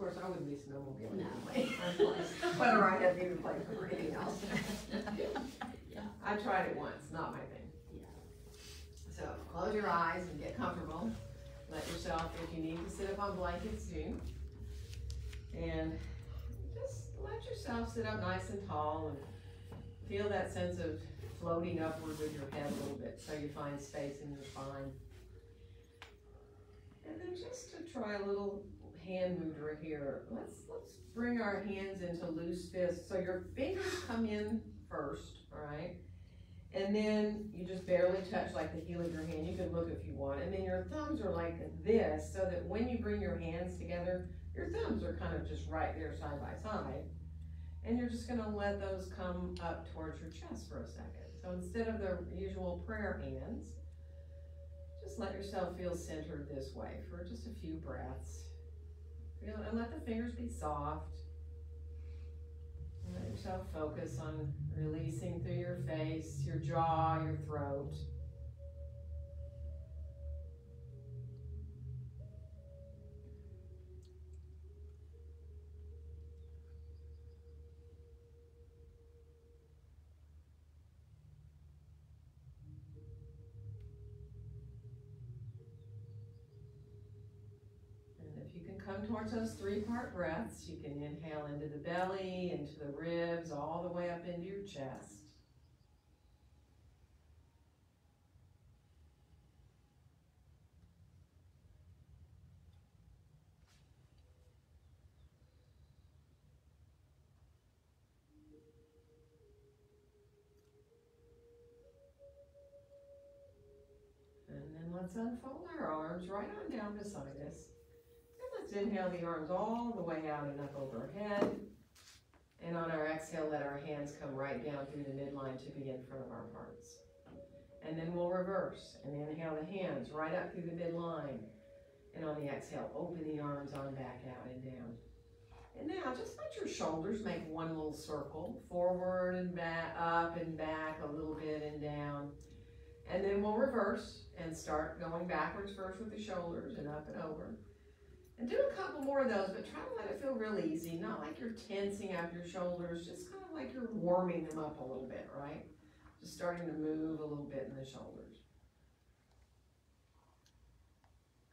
course, I wouldn't be snowmobiling. No. Whether I had even played for anything else. Yeah. I tried it once, not my thing. Yeah. So close your eyes and get comfortable. Let yourself, if you need to sit up on blankets, do. And just let yourself sit up nice and tall and feel that sense of floating upward with your head a little bit so you find space in your spine. And then just to try a little hand mudra here, let's bring our hands into loose fists. So your fingers come in first, all right? And then you just barely touch like the heel of your hand. You can look if you want. And then your thumbs are like this, so that when you bring your hands together, your thumbs are kind of just right there side by side. And you're just gonna let those come up towards your chest for a second. So instead of the usual prayer hands, just let yourself feel centered this way for just a few breaths. Feel, and let the fingers be soft. And let yourself focus on releasing through your face, your jaw, your throat. Come towards those three-part breaths. You can inhale into the belly, into the ribs, all the way up into your chest. And then let's unfold our arms right on down beside us. Let's inhale the arms all the way out and up overhead. And on our exhale, let our hands come right down through the midline to be in front of our hearts. And then we'll reverse and inhale the hands right up through the midline. And on the exhale, open the arms on back out and down. And now just let your shoulders make one little circle, forward and back, up and back a little bit and down. And then we'll reverse and start going backwards first with the shoulders and up and over. And do a couple more of those, but try to let it feel real easy, not like you're tensing up your shoulders, just kind of like you're warming them up a little bit, right? Just starting to move a little bit in the shoulders.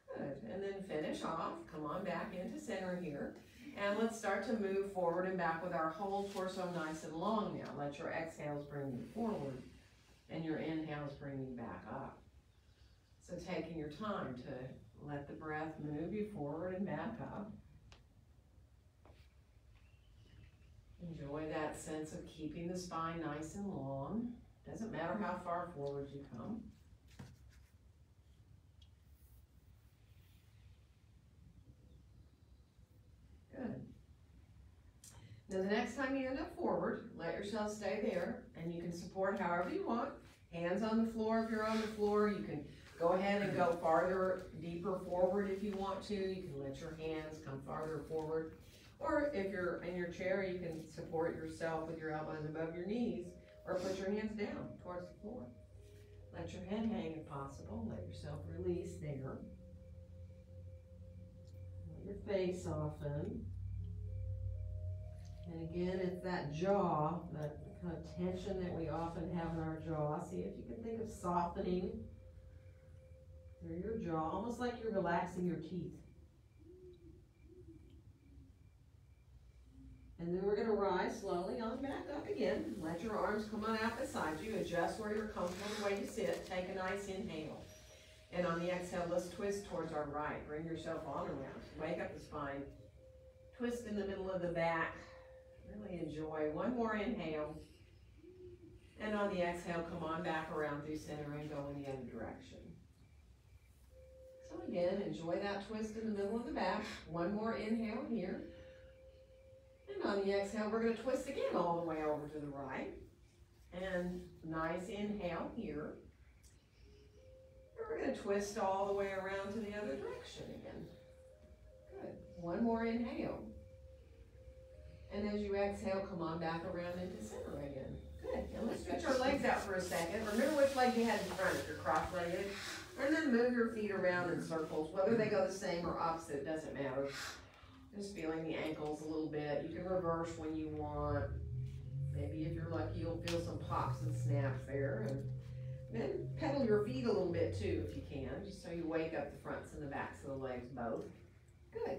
Good, and then finish off, come on back into center here, and let's start to move forward and back with our whole torso nice and long now. Let your exhales bring you forward, and your inhales bring you back up. So taking your time to let the breath move you forward and back up. Enjoy that sense of keeping the spine nice and long. Doesn't matter how far forward you come. Good. Now the next time you end up forward, let yourself stay there, and you can support however you want. Hands on the floor if you're on the floor. You can go ahead and go farther, deeper forward if you want to. You can let your hands come farther forward. Or if you're in your chair, you can support yourself with your elbows above your knees, or put your hands down towards the floor. Let your head hang if possible. Let yourself release there. Let your face soften. And again, it's that jaw, that kind of tension that we often have in our jaw. See if you can think of softening through your jaw, almost like you're relaxing your teeth. And then we're going to rise slowly on back up again. Let your arms come on out beside you. Adjust where you're comfortable the way you sit. Take a nice inhale. And on the exhale, let's twist towards our right. Bring yourself on around. Wake up the spine. Twist in the middle of the back. Really enjoy. One more inhale. And on the exhale, come on back around through center and go in the other direction. So again, enjoy that twist in the middle of the back. One more inhale here. And on the exhale, we're going to twist again all the way over to the right. And nice inhale here. And we're going to twist all the way around to the other direction again. Good. One more inhale. And as you exhale, come on back around into center again. Good. And let's stretch our legs out for a second. Remember which leg you had in front if you're cross-legged. And then move your feet around in circles. Whether they go the same or opposite, doesn't matter. Just feeling the ankles a little bit. You can reverse when you want. Maybe if you're lucky, you'll feel some pops and snaps there. And then pedal your feet a little bit too, if you can, just so you wake up the fronts and the backs of the legs both. Good.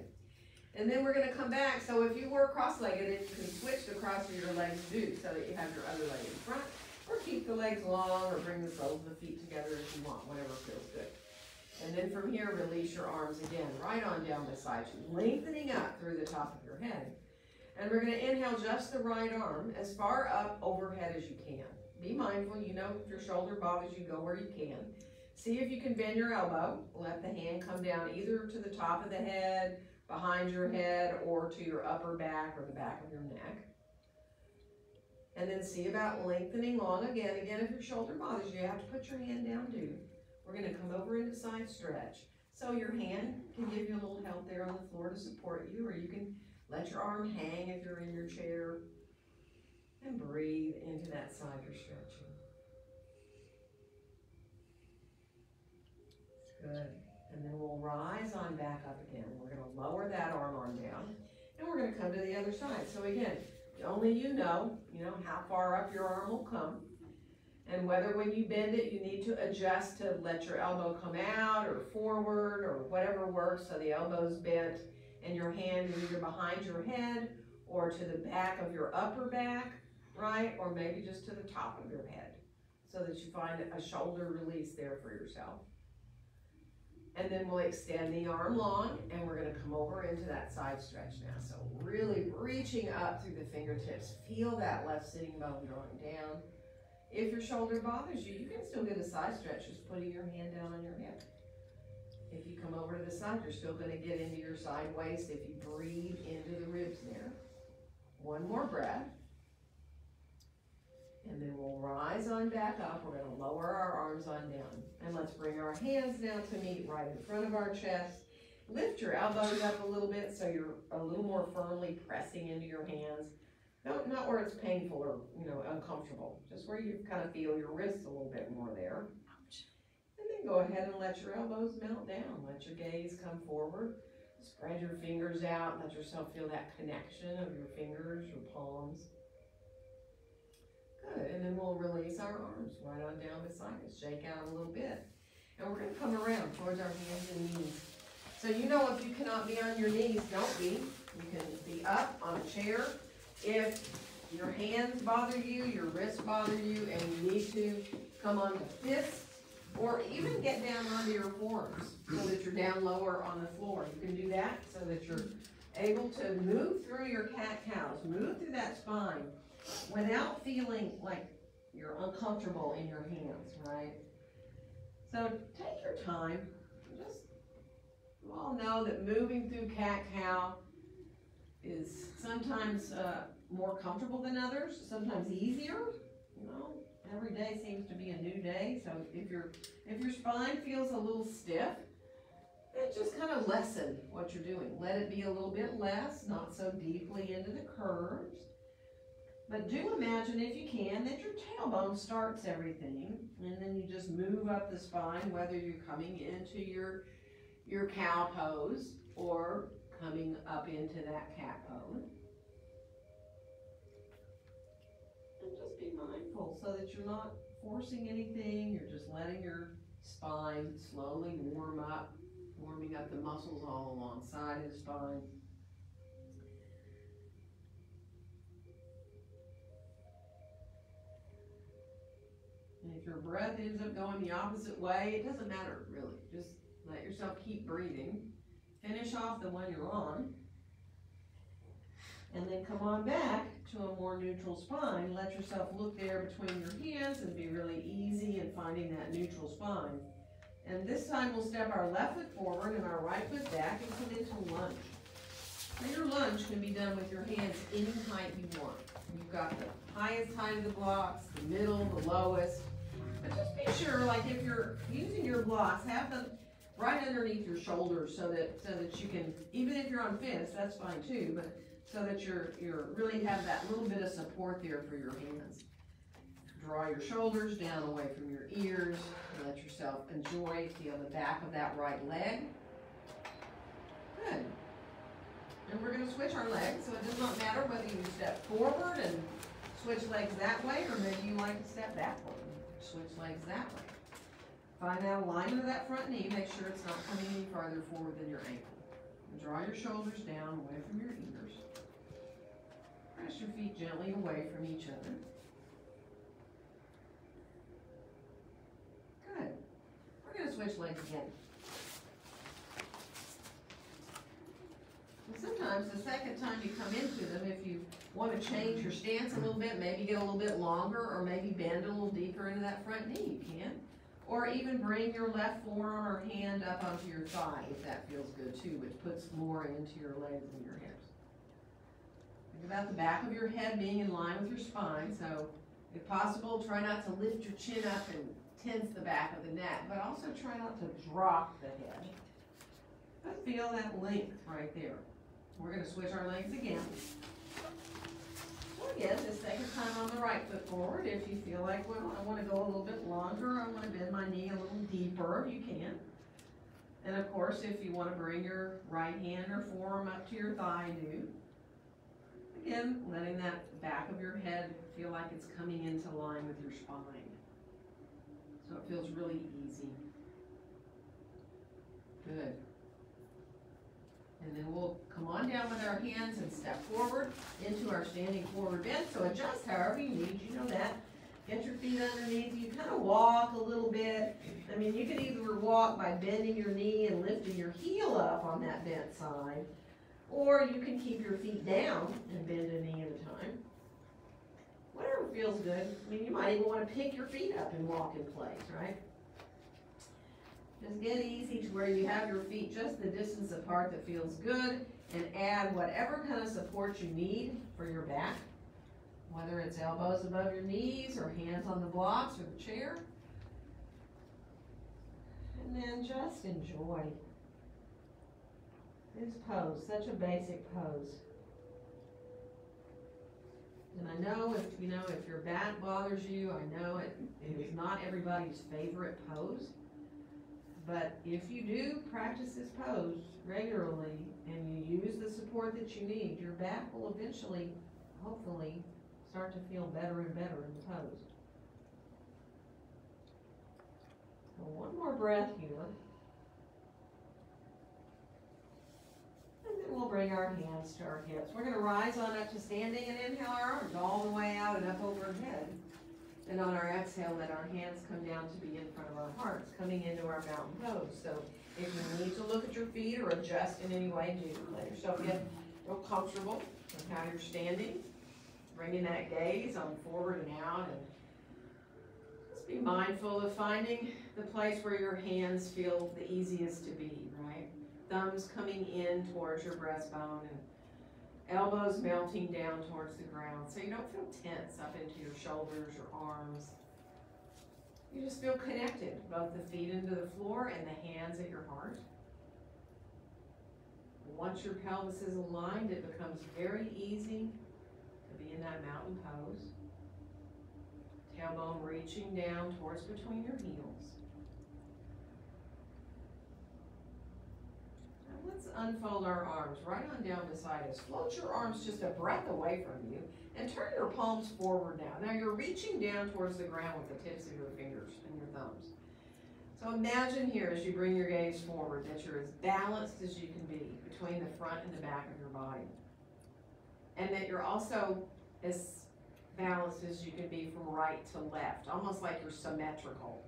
And then we're gonna come back. So if you were cross-legged, you can switch the cross of your legs too, so that you have your other leg in front, or keep the legs long, or bring the soles of the feet together if you want, whatever feels good. And then from here, release your arms again, right on down beside you, lengthening up through the top of your head. And we're gonna inhale just the right arm as far up overhead as you can. Be mindful, you know, if your shoulder bothers you, go where you can. See if you can bend your elbow. Let the hand come down either to the top of the head, behind your head, or to your upper back or the back of your neck. And then see about lengthening long again. Again, if your shoulder bothers you, you have to put your hand down too. We're gonna come over into side stretch. So your hand can give you a little help there on the floor to support you, or you can let your arm hang if you're in your chair. And breathe into that side you're stretching. Good. And then we'll rise on back up again. We're going to lower that arm down. And we're going to come to the other side. So again, only you know how far up your arm will come. And whether when you bend it, you need to adjust to let your elbow come out or forward or whatever works. So the elbow's bent and your hand is either behind your head or to the back of your upper back, right? Or maybe just to the top of your head so that you find a shoulder release there for yourself. And then we'll extend the arm long and we're gonna come over into that side stretch now. So really reaching up through the fingertips. Feel that left sitting bone drawing down. If your shoulder bothers you, you can still get a side stretch just putting your hand down on your hip. If you come over to the side, you're still gonna get into your side waist if you breathe into the ribs there. One more breath. And then we'll rise on back up. We're gonna lower our arms on down. And let's bring our hands down to meet right in front of our chest. Lift your elbows up a little bit so you're a little more firmly pressing into your hands. Not where it's painful or uncomfortable, just where you kind of feel your wrists a little bit more there. And then go ahead and let your elbows melt down. Let your gaze come forward. Spread your fingers out. Let yourself feel that connection of your fingers, your palms. Good, and then we'll release our arms right on down beside us. Shake out a little bit. And we're gonna come around towards our hands and knees. So if you cannot be on your knees, don't be. You can be up on a chair. If your hands bother you, your wrists bother you, and you need to come onto fists, or even get down onto your forearms so that you're down lower on the floor. You can do that so that you're able to move through your cat-cows, move through that spine without feeling like you're uncomfortable in your hands, right? So take your time. You all know that moving through cat-cow is sometimes more comfortable than others, sometimes easier. Every day seems to be a new day. So if your spine feels a little stiff, then just kind of lessen what you're doing. Let it be a little bit less, not so deeply into the curves. But do imagine, if you can, that your tailbone starts everything, and then you just move up the spine, whether you're coming into your cow pose or coming up into that cat pose. And just be mindful so that you're not forcing anything. You're just letting your spine slowly warm up, warming up the muscles all alongside of the spine. And if your breath ends up going the opposite way, it doesn't matter really. Just let yourself keep breathing. Finish off the one you're on. And then come on back to a more neutral spine. Let yourself look there between your hands and be really easy in finding that neutral spine. And this time we'll step our left foot forward and our right foot back and come into lunge. Now your lunge can be done with your hands any height you want. You've got the highest height of the blocks, the middle, the lowest. But just be sure, like if you're using your blocks, have them right underneath your shoulders so that you can, even if you're on fists, that's fine too, but so that you're really have that little bit of support there for your hands. Draw your shoulders down away from your ears. Let yourself feel the back of that right leg. Good. And we're gonna switch our legs, so it does not matter whether you step forward and switch legs that way, or maybe you like to step backward and switch legs that way. Find that alignment of that front knee, make sure it's not coming any farther forward than your ankle. And draw your shoulders down away from your ears. Press your feet gently away from each other. Good. We're gonna switch legs again. Sometimes the second time you come into them, if you want to change your stance a little bit, maybe get a little bit longer, or maybe bend a little deeper into that front knee, you can. Or even bring your left forearm or hand up onto your thigh, if that feels good too, which puts more into your legs and your hips. Think about the back of your head being in line with your spine, so if possible, try not to lift your chin up and tense the back of the neck, but also try not to drop the head. But feel that length right there. We're going to switch our legs again. So again, the second time on the right foot forward. If you feel like, well, I want to go a little bit longer, I want to bend my knee a little deeper, you can. And of course, if you want to bring your right hand or forearm up to your thigh, do. Again, letting that back of your head feel like it's coming into line with your spine. So it feels really easy. Good. And then we'll come on down with our hands and step forward into our standing forward bend. So adjust however you need, you know that. Get your feet underneath you, kind of walk a little bit. I mean, you can either walk by bending your knee and lifting your heel up on that bent side, or you can keep your feet down and bend a knee at a time. Whatever feels good. I mean, you might even want to pick your feet up and walk in place, right? Just get easy to where you have your feet just the distance apart that feels good, and add whatever kind of support you need for your back, whether it's elbows above your knees or hands on the blocks or the chair. And then just enjoy this pose, such a basic pose. And I know if your back bothers you, I know it is not everybody's favorite pose. But if you do practice this pose regularly and you use the support that you need, your back will eventually, hopefully, start to feel better and better in the pose. So one more breath here. And then we'll bring our hands to our hips. We're going to rise on up to standing and inhale our arms all the way out and up overhead. And on our exhale, let our hands come down to be in front of our hearts, coming into our mountain pose. So if you need to look at your feet or adjust in any way, do let yourself get real comfortable with how you're standing. Bringing that gaze on forward and out. And just be mindful of finding the place where your hands feel the easiest to be, right? Thumbs coming in towards your breastbone and elbows melting down towards the ground, so you don't feel tense up into your shoulders or arms. You just feel connected, both the feet into the floor and the hands at your heart. Once your pelvis is aligned, it becomes very easy to be in that mountain pose. Tailbone reaching down towards between your heels. Let's unfold our arms right on down beside us. Float your arms just a breath away from you and turn your palms forward now. Now you're reaching down towards the ground with the tips of your fingers and your thumbs. So imagine here as you bring your gaze forward that you're as balanced as you can be between the front and the back of your body. And that you're also as balanced as you can be from right to left, almost like you're symmetrical.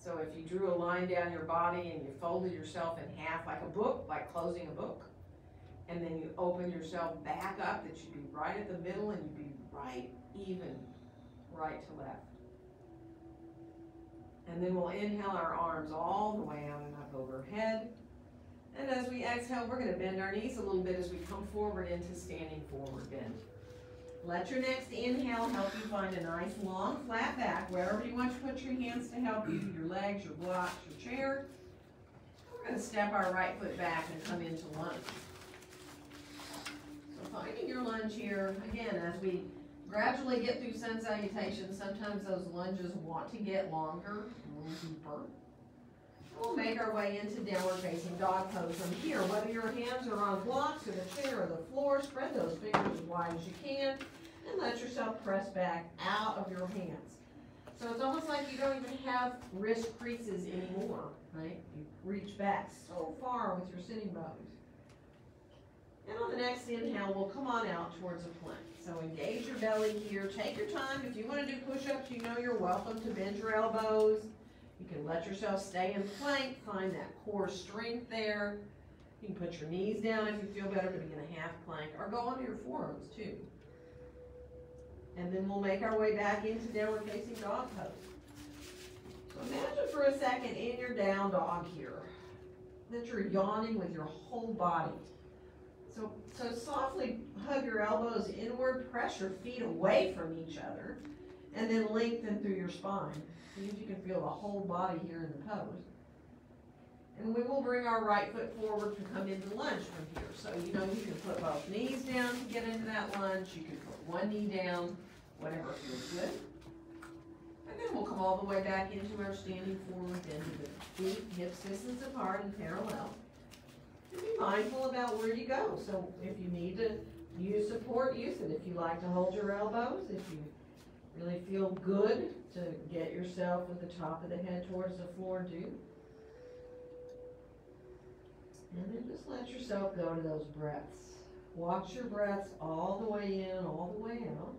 So if you drew a line down your body and you folded yourself in half like a book, like closing a book, and then you open yourself back up, that you'd be right at the middle and you'd be right even, right to left. And then we'll inhale our arms all the way out and up overhead. And as we exhale, we're going to bend our knees a little bit as we come forward into standing forward bend. Let your next inhale help you find a nice long flat back wherever you want to put your hands to help you, your legs, your blocks, your chair. We're going to step our right foot back and come into lunge. So finding your lunge here, again, as we gradually get through sun salutations, sometimes those lunges want to get longer, a little deeper. We'll make our way into downward facing dog pose from here. Whether your hands are on blocks or the chair or the floor, spread those fingers as wide as you can and let yourself press back out of your hands. So it's almost like you don't even have wrist creases anymore, right? You reach back so far with your sitting bones. And on the next inhale, we'll come on out towards a plank. So engage your belly here. Take your time. If you want to do push-ups, you know you're welcome to bend your elbows. You can let yourself stay in plank. Find that core strength there. You can put your knees down if you feel better to be in a half plank, or go onto your forearms too. And then we'll make our way back into downward facing dog pose. So imagine for a second in your down dog here that you're yawning with your whole body. So softly hug your elbows inward, press your feet away from each other, and then lengthen through your spine. See if you can feel the whole body here in the pose. And we will bring our right foot forward to come into lunge from here. So you know you can put both knees down to get into that lunge. You can put one knee down, whatever feels good. And then we'll come all the way back into our standing forward bend with the feet hips distance apart and parallel. And be mindful about where you go. So if you need to use support, use it. If you like to hold your elbows, if you really feel good to get yourself with the top of the head towards the floor, do. And then just let yourself go to those breaths. Watch your breaths all the way in, all the way out.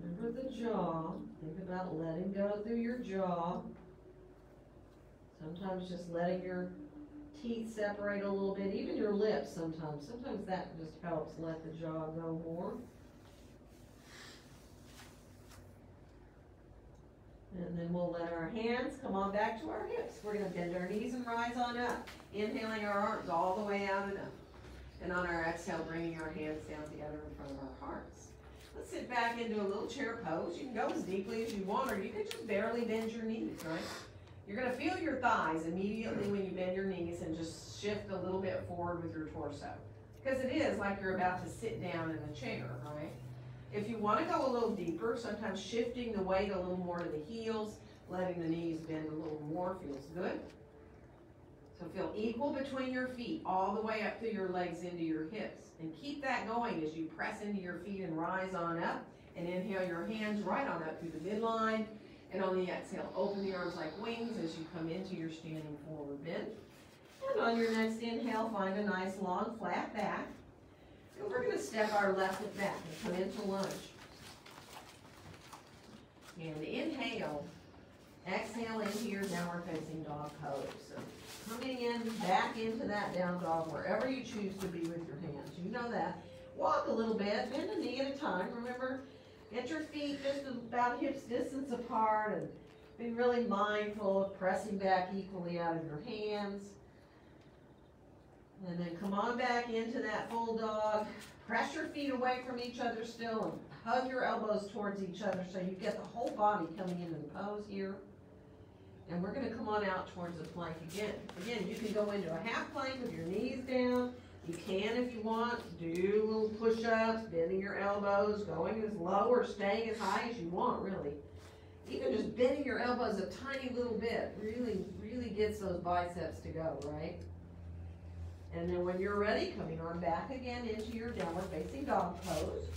Remember the jaw. Think about letting go through your jaw. Sometimes just letting your teeth separate a little bit, even your lips sometimes. Sometimes that just helps let the jaw go more. And then we'll let our hands come on back to our hips. We're going to bend our knees and rise on up, inhaling our arms all the way out and up. And on our exhale, bringing our hands down together in front of our hearts. Let's sit back into a little chair pose. You can go as deeply as you want, or you can just barely bend your knees, right? You're going to feel your thighs immediately when you bend your knees and just shift a little bit forward with your torso. Because it is like you're about to sit down in a chair, right? If you want to go a little deeper, sometimes shifting the weight a little more to the heels, letting the knees bend a little more feels good. So feel equal between your feet, all the way up through your legs into your hips. And keep that going as you press into your feet and rise on up. And inhale your hands right on up through the midline. And on the exhale, open the arms like wings as you come into your standing forward bend. And on your next inhale, find a nice long flat back. And we're going to step our left foot back and come into lunge. And inhale, exhale into your downward facing dog pose. So coming in, back into that down dog, wherever you choose to be with your hands. You know that. Walk a little bit, bend a knee at a time. Remember, get your feet just about hips distance apart and be really mindful of pressing back equally out of your hands. And then come on back into that full dog. Press your feet away from each other still and hug your elbows towards each other so you get the whole body coming into the pose here. And we're going to come on out towards the plank again. Again, you can go into a half plank with your knees down. You can, if you want, do little push-ups, bending your elbows, going as low or staying as high as you want, really. Even just bending your elbows a tiny little bit really gets those biceps to go, right? And then when you're ready, coming on back again into your downward facing dog pose.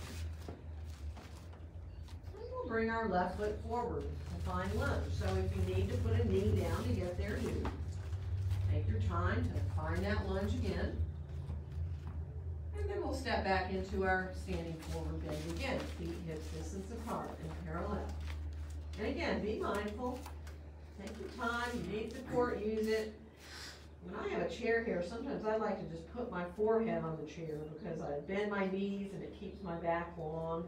And we'll bring our left foot forward to find lunge. So if you need to put a knee down to get there, do. Take your time to find that lunge again. And then we'll step back into our standing forward bend again. Feet hips distance apart and parallel. And again, be mindful. Take your time. You need support, use it. When I have a chair here, sometimes I like to just put my forehead on the chair because I bend my knees and it keeps my back long.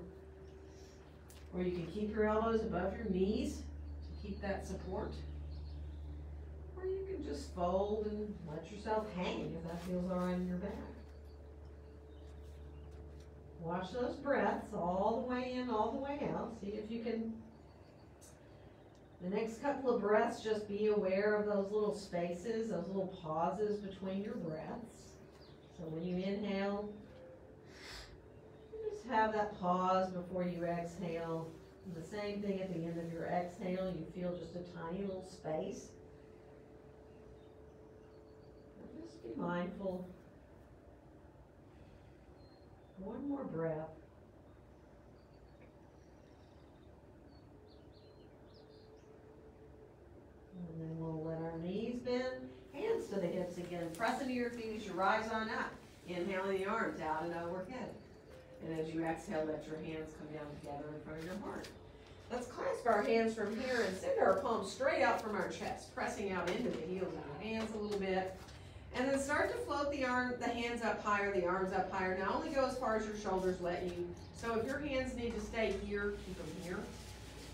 Or you can keep your elbows above your knees to keep that support. Or you can just fold and let yourself hang if that feels all right in your back. Watch those breaths all the way in, all the way out. See if you can, the next couple of breaths, just be aware of those little spaces, those little pauses between your breaths. So when you inhale, just have that pause before you exhale. The same thing at the end of your exhale, you feel just a tiny little space. Just be mindful. One more breath. And then we'll let our knees bend, hands to the hips again. Press into your feet as you rise on up. Inhaling the arms out and overhead. And as you exhale, let your hands come down together in front of your heart. Let's clasp our hands from here and send our palms straight out from our chest, pressing out into the heels of your hands a little bit. And then start to float the hands up higher, the arms up higher. Now only go as far as your shoulders let you. So if your hands need to stay here, keep them here.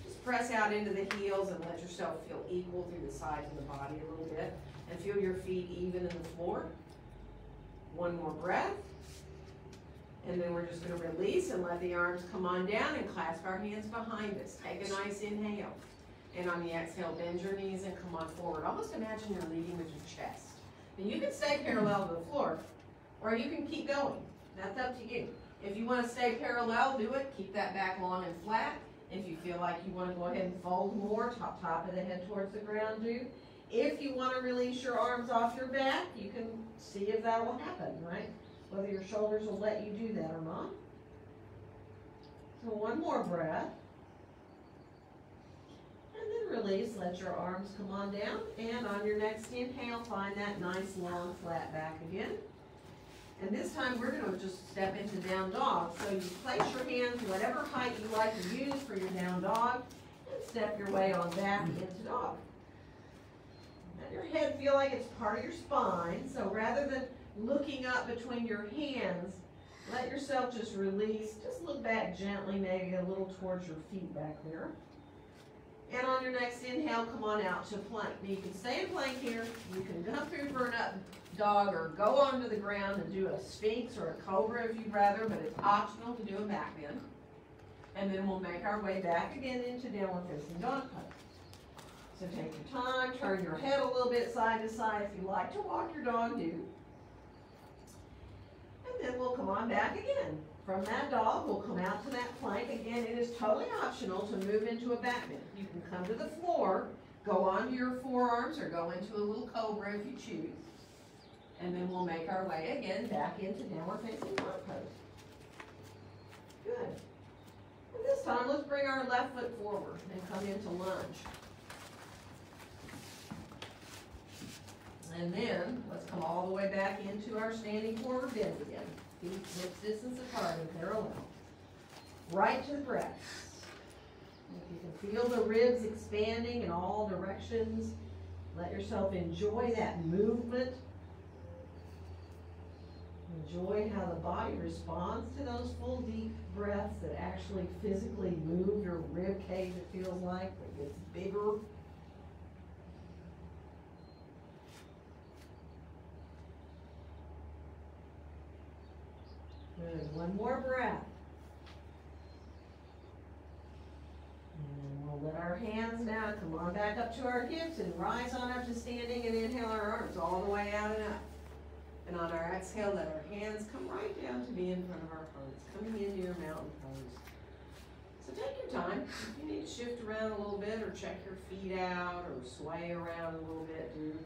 Just press out into the heels and let yourself feel equal through the sides of the body a little bit. And feel your feet even in the floor. One more breath. And then we're just going to release and let the arms come on down and clasp our hands behind us. Take a nice inhale. And on the exhale, bend your knees and come on forward. Almost imagine you're leading with your chest. And you can stay parallel to the floor, or you can keep going. That's up to you. If you want to stay parallel, do it. Keep that back long and flat. If you feel like you want to go ahead and fold more, top of the head towards the ground, do. If you want to release your arms off your back, you can see if that will happen, right? Whether your shoulders will let you do that or not. So one more breath. And then release, let your arms come on down. And on your next inhale, find that nice long flat back again. And this time we're going to just step into down dog. So you place your hands whatever height you like to use for your down dog. And step your way on back into dog. Let your head feel like it's part of your spine. So rather than looking up between your hands, let yourself just release. Just look back gently, maybe a little towards your feet back there. And on your next inhale, come on out to plank. Now you can stay in plank here. You can come through for an up dog or go onto the ground and do a sphinx or a cobra if you'd rather, but it's optional to do a back bend. And then we'll make our way back again into downward facing dog pose. So take your time, turn your head a little bit side to side. If you like to walk your dog, do. And then we'll come on back again. From that dog, we'll come out to that plank. Again, it is totally optional to move into a back bend. You can come to the floor, go onto your forearms, or go into a little cobra if you choose. And then we'll make our way again back into downward facing dog pose. Good. And this time, let's bring our left foot forward and come into lunge. And then, let's come all the way back into our standing forward bend again. Feet hips distance apart and parallel. Right to the breath. If you can feel the ribs expanding in all directions, let yourself enjoy that movement. Enjoy how the body responds to those full deep breaths that actually physically move your rib cage, it feels like. It gets bigger. Good. One more breath. And we'll let our hands now come on back up to our hips and rise on up to standing and inhale our arms all the way out and up. And on our exhale, let our hands come right down to be in front of our hearts, coming into your mountain pose. So take your time. If you need to shift around a little bit or check your feet out or sway around a little bit, do.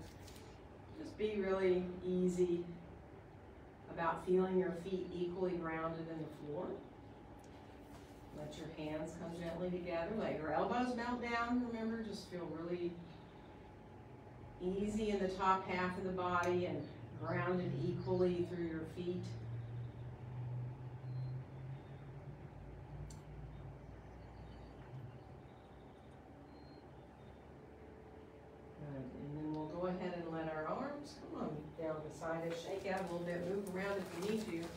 Just be really easy about feeling your feet equally grounded in the floor. Let your hands come gently together. Let your elbows melt down. Remember, just feel really easy in the top half of the body and grounded equally through your feet. Good. And then we'll go ahead and let our arms come on down the side and shake out a little bit. Move around if you need to.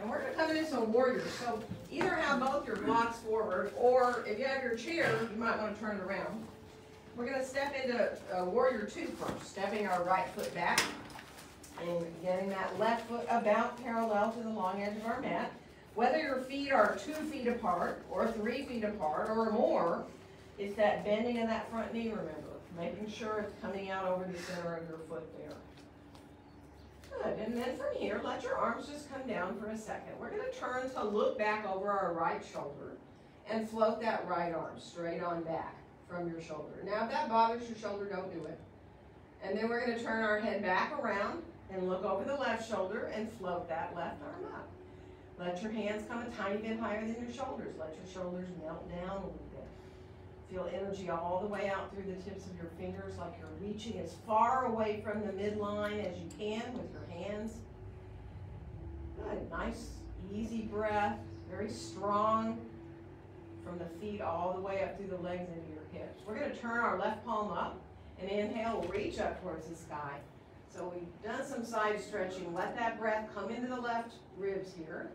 And we're going to come into a warrior. So either have both your blocks forward, or if you have your chair, you might want to turn it around. We're going to step into warrior 2 first, stepping our right foot back and getting that left foot about parallel to the long edge of our mat. Whether your feet are 2 feet apart or 3 feet apart or more, it's that bending of that front knee, remember. Making sure it's coming out over the center of your foot there. Good, and then from here, let your arms just come down for a second. We're going to turn to look back over our right shoulder. and float that right arm straight on back from your shoulder. Now if that bothers your shoulder, don't do it. And then we're going to turn our head back around and look over the left shoulder and float that left arm up. Let your hands come a tiny bit higher than your shoulders. Let your shoulders melt down a little bit. Feel energy all the way out through the tips of your fingers, like you're reaching as far away from the midline as you can with your hands. Good, nice, easy breath, very strong from the feet all the way up through the legs into your hips. We're going to turn our left palm up and inhale, we'll reach up towards the sky. So we've done some side stretching. Let that breath come into the left ribs here.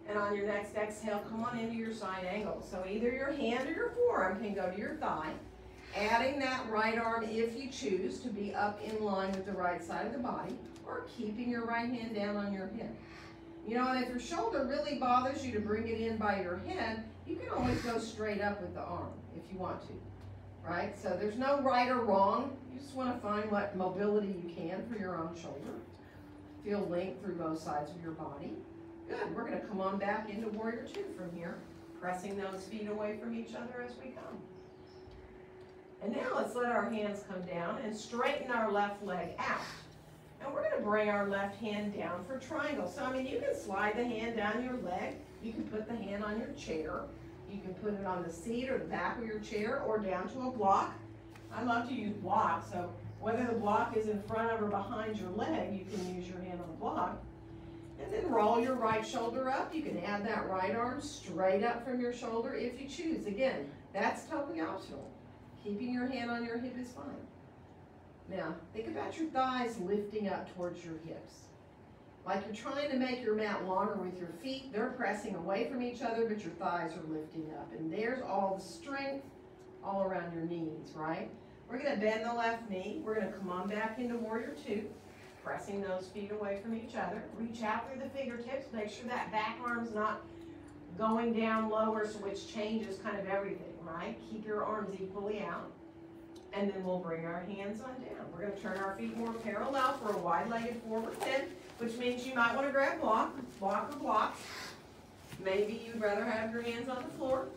And on your next exhale, come on into your side angle. So either your hand or your forearm can go to your thigh, adding that right arm, if you choose, to be up in line with the right side of the body, or keeping your right hand down on your hip. You know, and if your shoulder really bothers you to bring it in by your head, you can always go straight up with the arm if you want to, right? So there's no right or wrong. You just want to find what mobility you can for your own shoulder. Feel length through both sides of your body. Good, we're going to come on back into Warrior Two from here, pressing those feet away from each other as we come. And now let's let our hands come down and straighten our left leg out. And we're going to bring our left hand down for triangle. So, I mean, you can slide the hand down your leg. You can put the hand on your chair. You can put it on the seat or the back of your chair or down to a block. I love to use blocks, so whether the block is in front of or behind your leg, you can use your hand on the block. And then roll your right shoulder up. You can add that right arm straight up from your shoulder if you choose. Again, that's totally optional. Keeping your hand on your hip is fine. Now, think about your thighs lifting up towards your hips. Like you're trying to make your mat longer with your feet. They're pressing away from each other, but your thighs are lifting up. And there's all the strength all around your knees, right? We're going to bend the left knee. We're going to come on back into Warrior Two, pressing those feet away from each other. Reach out through the fingertips. Make sure that back arm's not going down lower, so which changes kind of everything, right? Keep your arms equally out. And then we'll bring our hands on down. We're going to turn our feet more parallel for a wide-legged forward bend, which means you might want to grab block or blocks. Maybe you'd rather have your hands on the floor.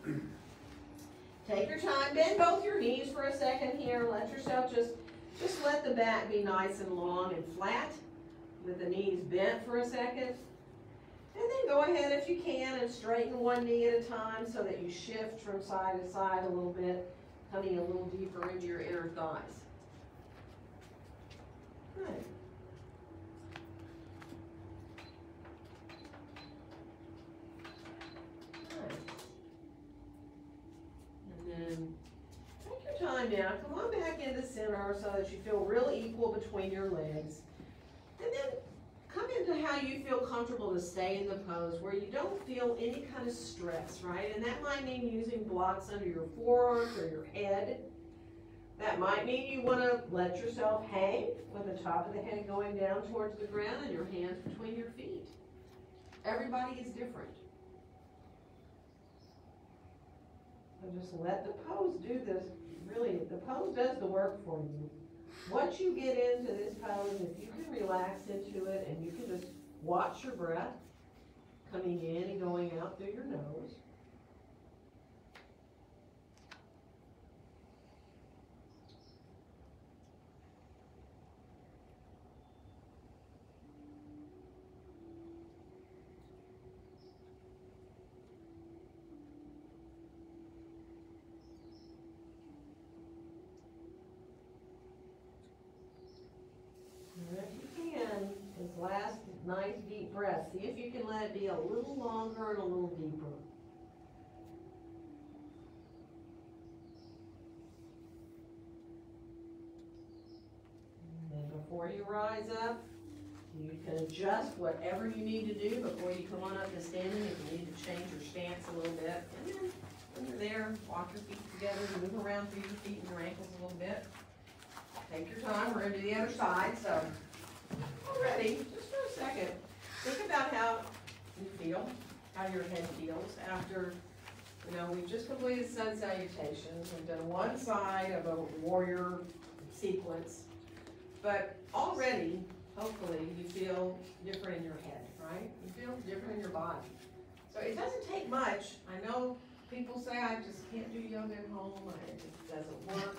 Take your time, bend both your knees for a second here. Let yourself just let the back be nice and long and flat with the knees bent for a second. And then go ahead if you can and straighten one knee at a time so that you shift from side to side a little bit, coming a little deeper into your inner thighs. Good. Then take your time now. Come on back into center so that you feel real equal between your legs. And then come into how you feel comfortable to stay in the pose where you don't feel any kind of stress, right? And that might mean using blocks under your forearms or your head. That might mean you want to let yourself hang with the top of the head going down towards the ground and your hands between your feet. Everybody is different. So just let the pose do this. Really, the pose does the work for you. Once you get into this pose, if you can relax into it and you can just watch your breath coming in and going out through your nose. Last nice deep breath. See if you can let it be a little longer and a little deeper. And then before you rise up, you can adjust whatever you need to do before you come on up to standing. If you need to change your stance a little bit. And then when you're there, walk your feet together, move around through your feet and your ankles a little bit. Take your time. We're going to do the other side. So already, just for a second, think about how you feel, how your head feels after, we've just completed sun salutations. We've done one side of a warrior sequence, but already, hopefully, you feel different in your head, right? You feel different in your body. So it doesn't take much. I know people say I just can't do yoga at home, it just doesn't work.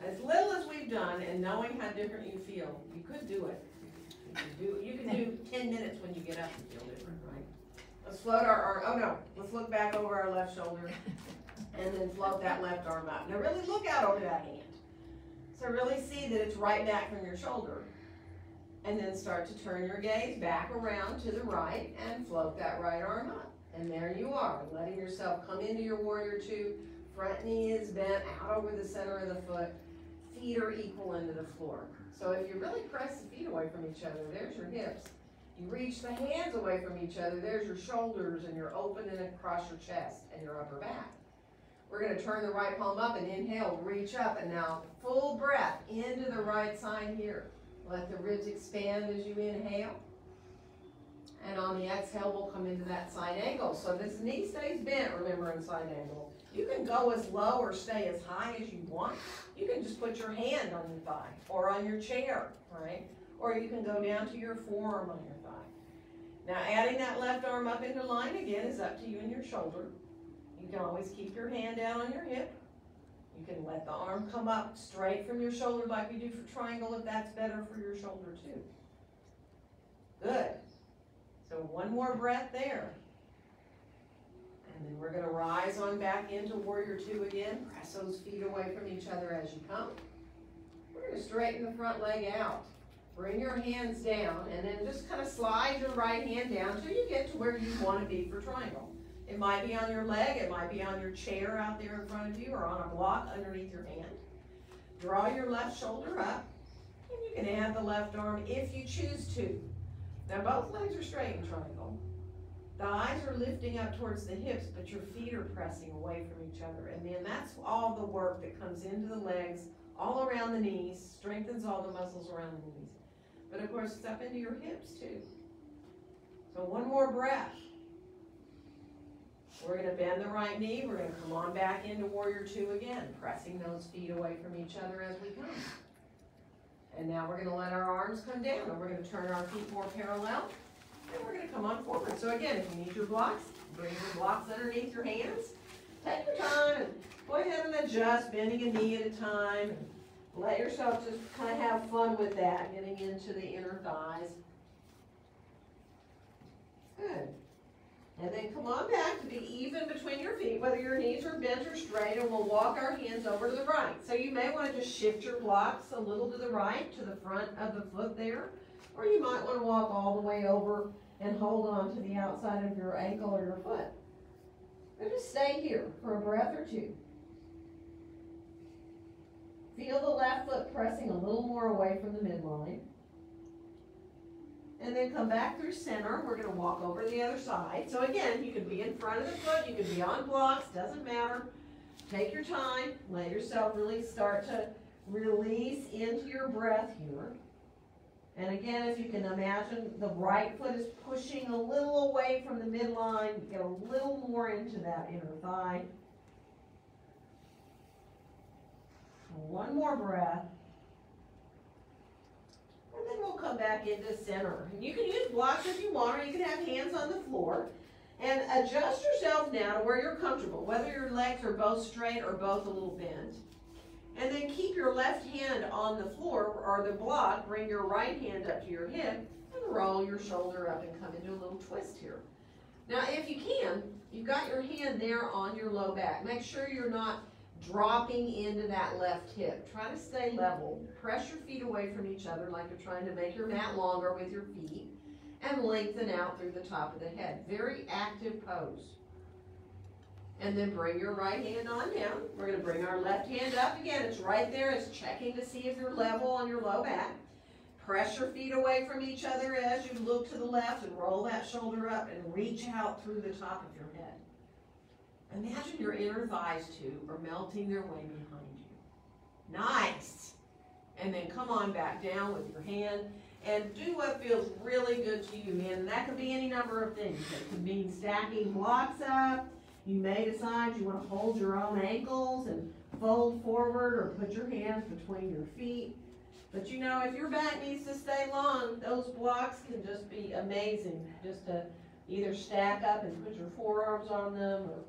As little as we've done and knowing how different you feel, you could do it. You can do 10 minutes when you get up and feel different, right? Let's float let's look back over our left shoulder and then float that left arm up. Now really look out over that hand. So really see that it's right back from your shoulder. And then start to turn your gaze back around to the right and float that right arm up. And there you are, letting yourself come into your warrior two. Front knee is bent out over the center of the foot. Feet are equal into the floor. So if you really press the feet away from each other, there's your hips. You reach the hands away from each other, there's your shoulders, and you're open and across your chest and your upper back. We're going to turn the right palm up and inhale, reach up, and now full breath into the right side here. Let the ribs expand as you inhale. And on the exhale, we'll come into that side angle. So this knee stays bent, remember, in side angle. You can go as low or stay as high as you want. You can just put your hand on your thigh or on your chair, right? Or you can go down to your forearm on your thigh. Now adding that left arm up into line again is up to you and your shoulder. You can always keep your hand down on your hip. You can let the arm come up straight from your shoulder like we do for triangle if that's better for your shoulder too. Good. So one more breath there. And then we're going to rise on back into warrior two again. Press those feet away from each other as you come. We're going to straighten the front leg out. Bring your hands down and then just kind of slide your right hand down till you get to where you want to be for triangle. It might be on your leg, it might be on your chair out there in front of you or on a block underneath your hand. Draw your left shoulder up and you can add the left arm if you choose to. Now both legs are straight in triangle. The eyes are lifting up towards the hips, but your feet are pressing away from each other. And then that's all the work that comes into the legs, all around the knees, strengthens all the muscles around the knees. But of course, it's up into your hips too. So one more breath. We're going to bend the right knee. We're going to come on back into warrior two again, pressing those feet away from each other as we come. And now we're going to let our arms come down, and we're going to turn our feet more parallel, and we're going to come on forward. So again, if you need your blocks, bring your blocks underneath your hands. Take your time and go ahead and adjust, bending a knee at a time. And let yourself just kind of have fun with that, getting into the inner thighs. Good. And then come on back to be even between your feet, whether your knees are bent or straight, and we'll walk our hands over to the right. So you may want to just shift your blocks a little to the right, to the front of the foot there, or you might want to walk all the way over and hold on to the outside of your ankle or your foot. And just stay here for a breath or two. Feel the left foot pressing a little more away from the midline. And then come back through center. We're going to walk over the other side. So again, you could be in front of the foot, you could be on blocks, doesn't matter. Take your time. Let yourself really start to release into your breath here. And again, if you can imagine, the right foot is pushing a little away from the midline. Get a little more into that inner thigh. One more breath. And then we'll come back into center. And you can use blocks if you want, or you can have hands on the floor. And adjust yourself now to where you're comfortable, whether your legs are both straight or both a little bent. And then keep your left hand on the floor or the block. Bring your right hand up to your hip and roll your shoulder up and come into a little twist here. Now, if you can, you've got your hand there on your low back. Make sure you're not dropping into that left hip. Try to stay level. Press your feet away from each other like you're trying to make your mat longer with your feet, and lengthen out through the top of the head. Very active pose. And then bring your right hand on down. We're going to bring our left hand up again. It's right there. It's checking to see if you're level on your low back. Press your feet away from each other as you look to the left and roll that shoulder up and reach out through the top of your head. Imagine your inner thighs too are melting their way behind you. Nice. And then come on back down with your hand and do what feels really good to you, man. And that could be any number of things. It could mean stacking blocks up. You may decide you want to hold your own ankles and fold forward or put your hands between your feet. But you know, if your back needs to stay long, those blocks can just be amazing just to Either stack up and put your forearms on them, or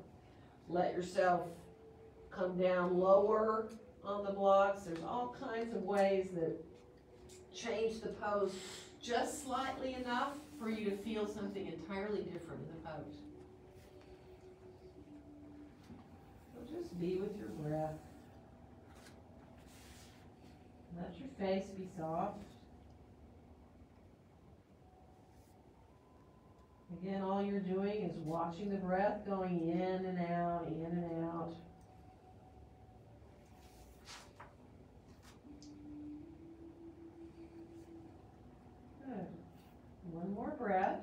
let yourself come down lower on the blocks. There's all kinds of ways that change the pose just slightly enough for you to feel something entirely different in the pose. So just be with your breath. Let your face be soft. Again, all you're doing is watching the breath going in and out, in and out. Good. One more breath.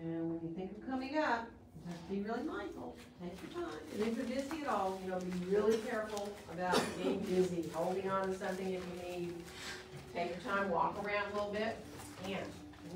And when you think of coming up, just be really mindful. Take your time. And if you're dizzy at all, be really careful about being dizzy, holding on to something if you need. Take your time, walk around a little bit. And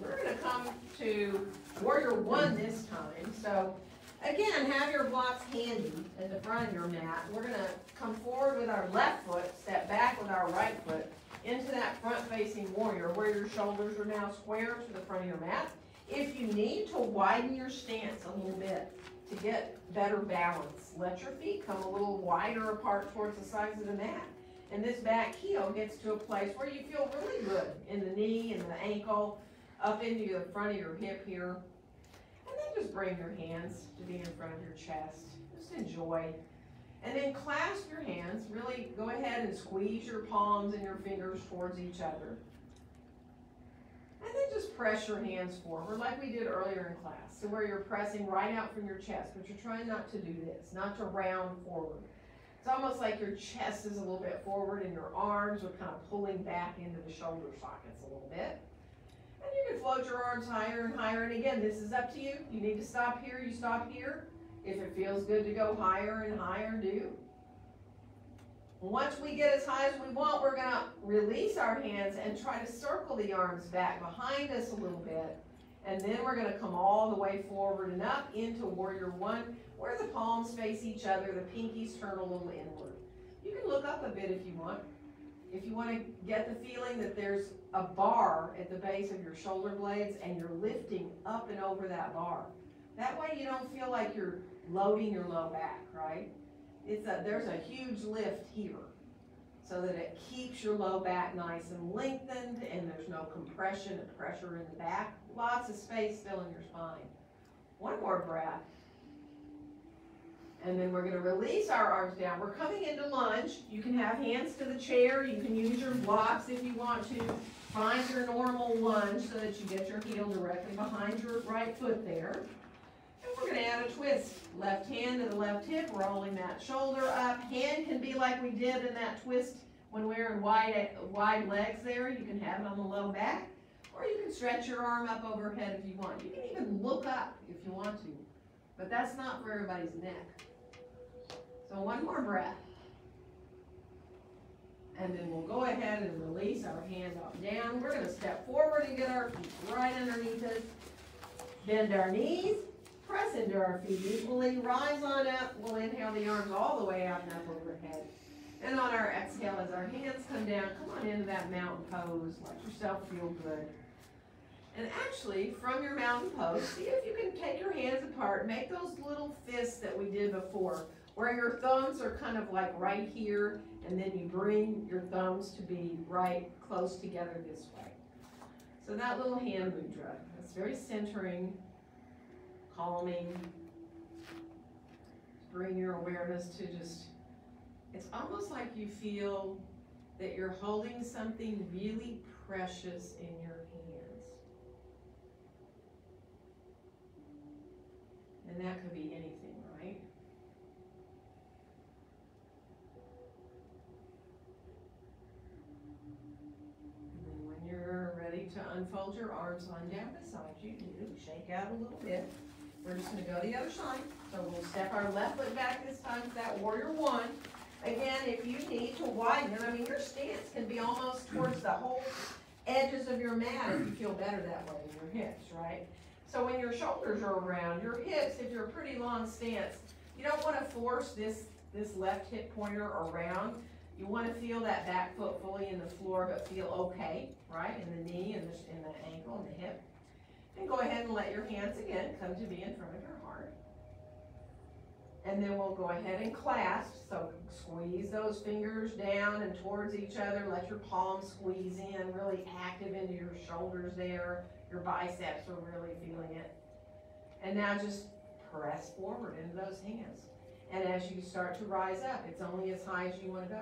we're going to come to Warrior One this time. So again, have your blocks handy at the front of your mat. We're going to come forward with our left foot, step back with our right foot into that front-facing warrior where your shoulders are now square to the front of your mat. If you need to widen your stance a little bit to get better balance, let your feet come a little wider apart towards the sides of the mat. And this back heel gets to a place where you feel really good in the knee and the ankle, up into the front of your hip here. And then just bring your hands to be in front of your chest. Just enjoy. And then clasp your hands. Really go ahead and squeeze your palms and your fingers towards each other. And then just press your hands forward like we did earlier in class. So where you're pressing right out from your chest, but you're trying not to do this, not to round forward. It's almost like your chest is a little bit forward and your arms are kind of pulling back into the shoulder sockets a little bit. And you can float your arms higher and higher. And again, this is up to you. You need to stop here, you stop here. If it feels good to go higher and higher, do. Once we get as high as we want, we're going to release our hands and try to circle the arms back behind us a little bit. And then we're going to come all the way forward and up into Warrior One, where the palms face each other, the pinkies turn a little inward. You can look up a bit if you want. If you want to get the feeling that there's a bar at the base of your shoulder blades and you're lifting up and over that bar. That way you don't feel like you're loading your low back, right? There's a huge lift here so that it keeps your low back nice and lengthened and there's no compression and pressure in the back. Lots of space still in your spine. One more breath. And then we're going to release our arms down. We're coming into lunge. You can have hands to the chair. You can use your blocks if you want to. Find your normal lunge so that you get your heel directly behind your right foot there. And we're going to add a twist. Left hand to the left hip, rolling that shoulder up. Hand can be like we did in that twist when we were in wide legs there. You can have it on the low back. Or you can stretch your arm up overhead if you want. You can even look up if you want to. But that's not for everybody's neck. So one more breath. And then we'll go ahead and release our hands up and down. We're going to step forward and get our feet right underneath us. Bend our knees. Press into our feet equally. Rise on up. We'll inhale the arms all the way out and up overhead. And on our exhale, as our hands come down, come on into that mountain pose. Let yourself feel good. And actually, from your mountain pose, see if you can take your hands apart. Make those little fists that we did before, where your thumbs are kind of like right here, and then you bring your thumbs to be right close together this way. So that little hand mudra, that's very centering, calming. Bring your awareness to just, it's almost like you feel that you're holding something really precious in your hands. And that could be anything, right? And then when you're ready to unfold your arms on down beside you, do shake out a little bit. We're just going to go the other side. So we'll step our left foot back this time to that Warrior One. Again, if you need to widen, I mean, your stance can be almost towards the whole edges of your mat if you feel better that way in your hips, right? So when your shoulders are around, your hips, if you're a pretty long stance, you don't want to force this left hip pointer around. You want to feel that back foot fully in the floor, but feel okay, right? In the knee and the ankle and the hip. And go ahead and let your hands again come to be in front of your heart. And then we'll go ahead and clasp. So squeeze those fingers down and towards each other. Let your palms squeeze in, really active into your shoulders there. Your biceps are really feeling it. And now just press forward into those hands. And as you start to rise up, it's only as high as you want to go.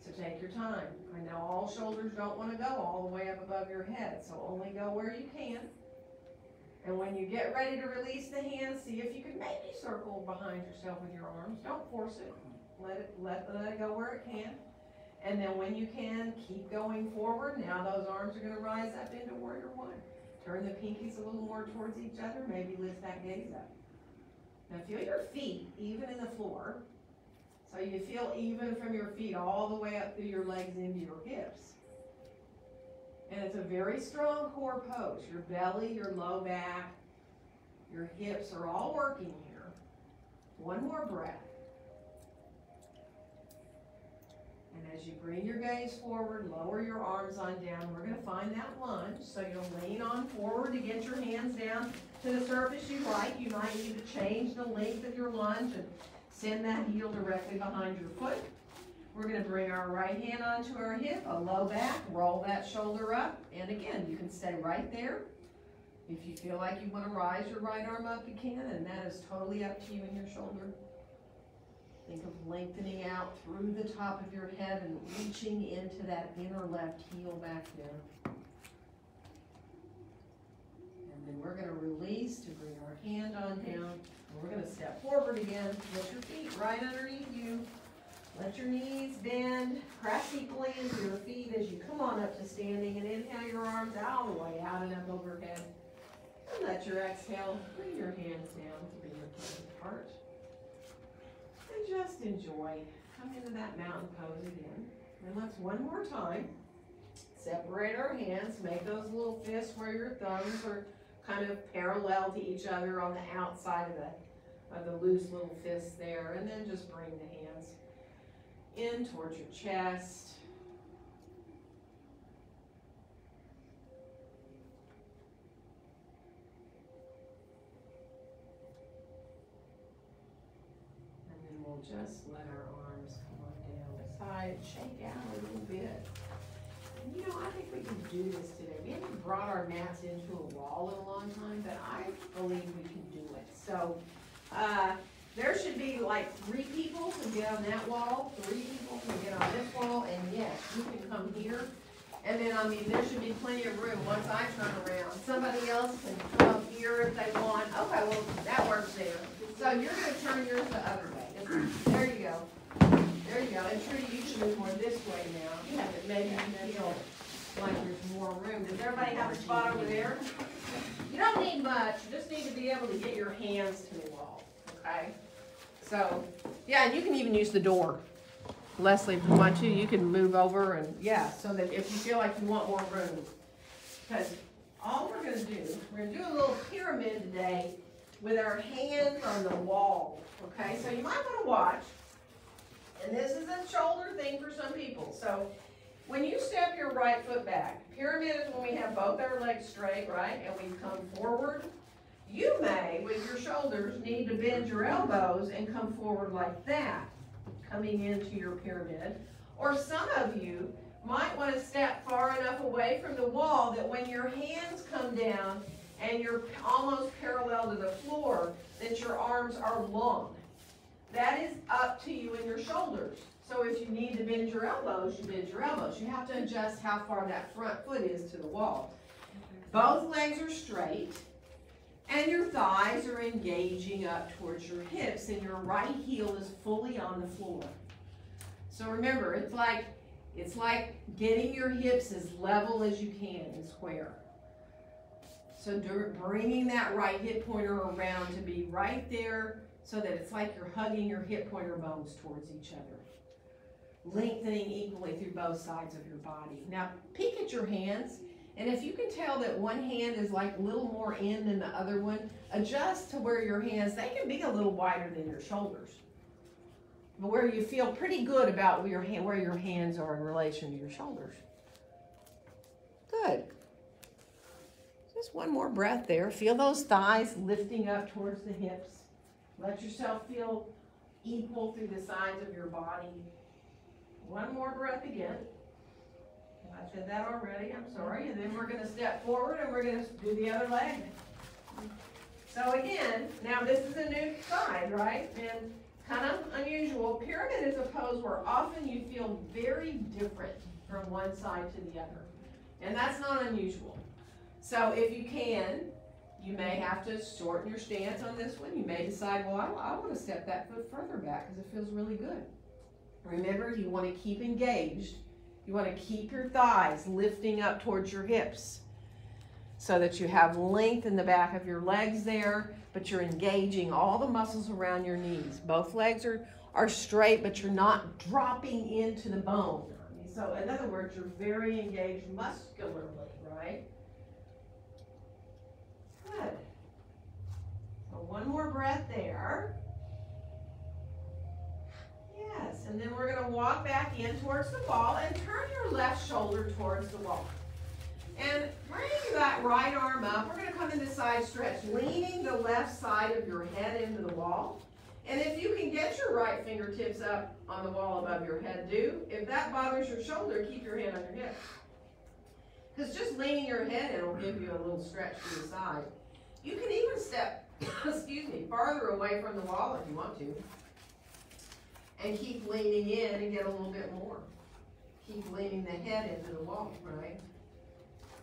So take your time. I know all shoulders don't want to go all the way up above your head, so only go where you can. And when you get ready to release the hands, see if you can maybe circle behind yourself with your arms. Don't force it. Let it go where it can. And then when you can, keep going forward. Now those arms are going to rise up into warrior one. Turn the pinkies a little more towards each other. Maybe lift that gaze up. Now feel your feet even in the floor. So you feel even from your feet all the way up through your legs into your hips. And it's a very strong core pose. Your belly, your low back, your hips are all working here. One more breath. And as you bring your gaze forward, lower your arms on down. We're going to find that lunge. So you'll lean on forward to get your hands down to the surface you like. You might need to change the length of your lunge and send that heel directly behind your foot. We're going to bring our right hand onto our hip, a low back, roll that shoulder up. And again, you can stay right there. If you feel like you want to rise your right arm up, you can, and that is totally up to you and your shoulder. Think of lengthening out through the top of your head and reaching into that inner left heel back there. And then we're going to release to bring our hand on down. And we're going to step forward again. Put your feet right underneath you. Let your knees bend. Press equally into your feet as you come on up to standing. And inhale your arms all the way out and up overhead. And let your exhale, bring your hands down to bring your heart. And just enjoy. Come into that mountain pose again. And let's one more time separate our hands. Make those little fists where your thumbs are kind of parallel to each other on the outside of the loose little fists there. And then just bring the hands in towards your chest. And then we'll just let our arms come on down the side, shake out a little bit. And you know, I think we can do this today. We haven't brought our mats into a wall in a long time, but I believe we can do it. So, there should be like 3 people who get on that wall, 3 people who get on this wall, and yes, you can come here. And then, I mean, there should be plenty of room once I turn around. Somebody else can come up here if they want. Okay, well, that works there. So you're going to turn yours the other way. There you go. There you go. And Trudy, you can move more this way now. You have it, maybe you feel like there's more room. Does everybody have a spot over there? You don't need much. You just need to be able to get your hands to the wall. Okay? So, yeah, and you can even use the door. Leslie, if you want to, you can move over and, yeah, so that if you feel like you want more room. Because all we're going to do, we're going to do a little pyramid today with our hands on the wall. Okay, so you might want to watch. And this is a shoulder thing for some people. So, when you step your right foot back, pyramid is when we have both our legs straight, right? And we come forward. You may, with your shoulders, need to bend your elbows and come forward like that, coming into your pyramid. Or some of you might want to step far enough away from the wall that when your hands come down and you're almost parallel to the floor, that your arms are long. That is up to you and your shoulders. So if you need to bend your elbows, you bend your elbows. You have to adjust how far that front foot is to the wall. Both legs are straight. And your thighs are engaging up towards your hips, and your right heel is fully on the floor. So remember, it's like getting your hips as level as you can and square. So bringing that right hip pointer around to be right there so that it's like you're hugging your hip pointer bones towards each other. Lengthening equally through both sides of your body. Now, peek at your hands. And if you can tell that one hand is like a little more in than the other one, adjust to where your hands, they can be a little wider than your shoulders. where you feel pretty good about where your hands are in relation to your shoulders. Good. Just one more breath there. Feel those thighs lifting up towards the hips. Let yourself feel equal through the sides of your body. One more breath again. I said that already, I'm sorry. And then we're going to step forward and we're going to do the other leg. So again, now this is a new side, right? And kind of unusual. Pyramid is a pose where often you feel very different from one side to the other. And that's not unusual. So if you can, you may have to shorten your stance on this one. You may decide, well, I want to step that foot further back because it feels really good. Remember, you want to keep engaged. You want to keep your thighs lifting up towards your hips so that you have length in the back of your legs there, but you're engaging all the muscles around your knees. Both legs are straight, but you're not dropping into the bone. So in other words, you're very engaged muscularly, right? Good. So one more breath there. Yes, and then we're going to walk back in towards the wall and turn your left shoulder towards the wall. And bring that right arm up. We're going to come into side stretch, leaning the left side of your head into the wall. And if you can get your right fingertips up on the wall above your head, do. If that bothers your shoulder, keep your hand on your hip. Because just leaning your head in will give you a little stretch to the side. You can even step, excuse me, farther away from the wall if you want to. And keep leaning in and get a little bit more. Keep leaning the head into the wall, right?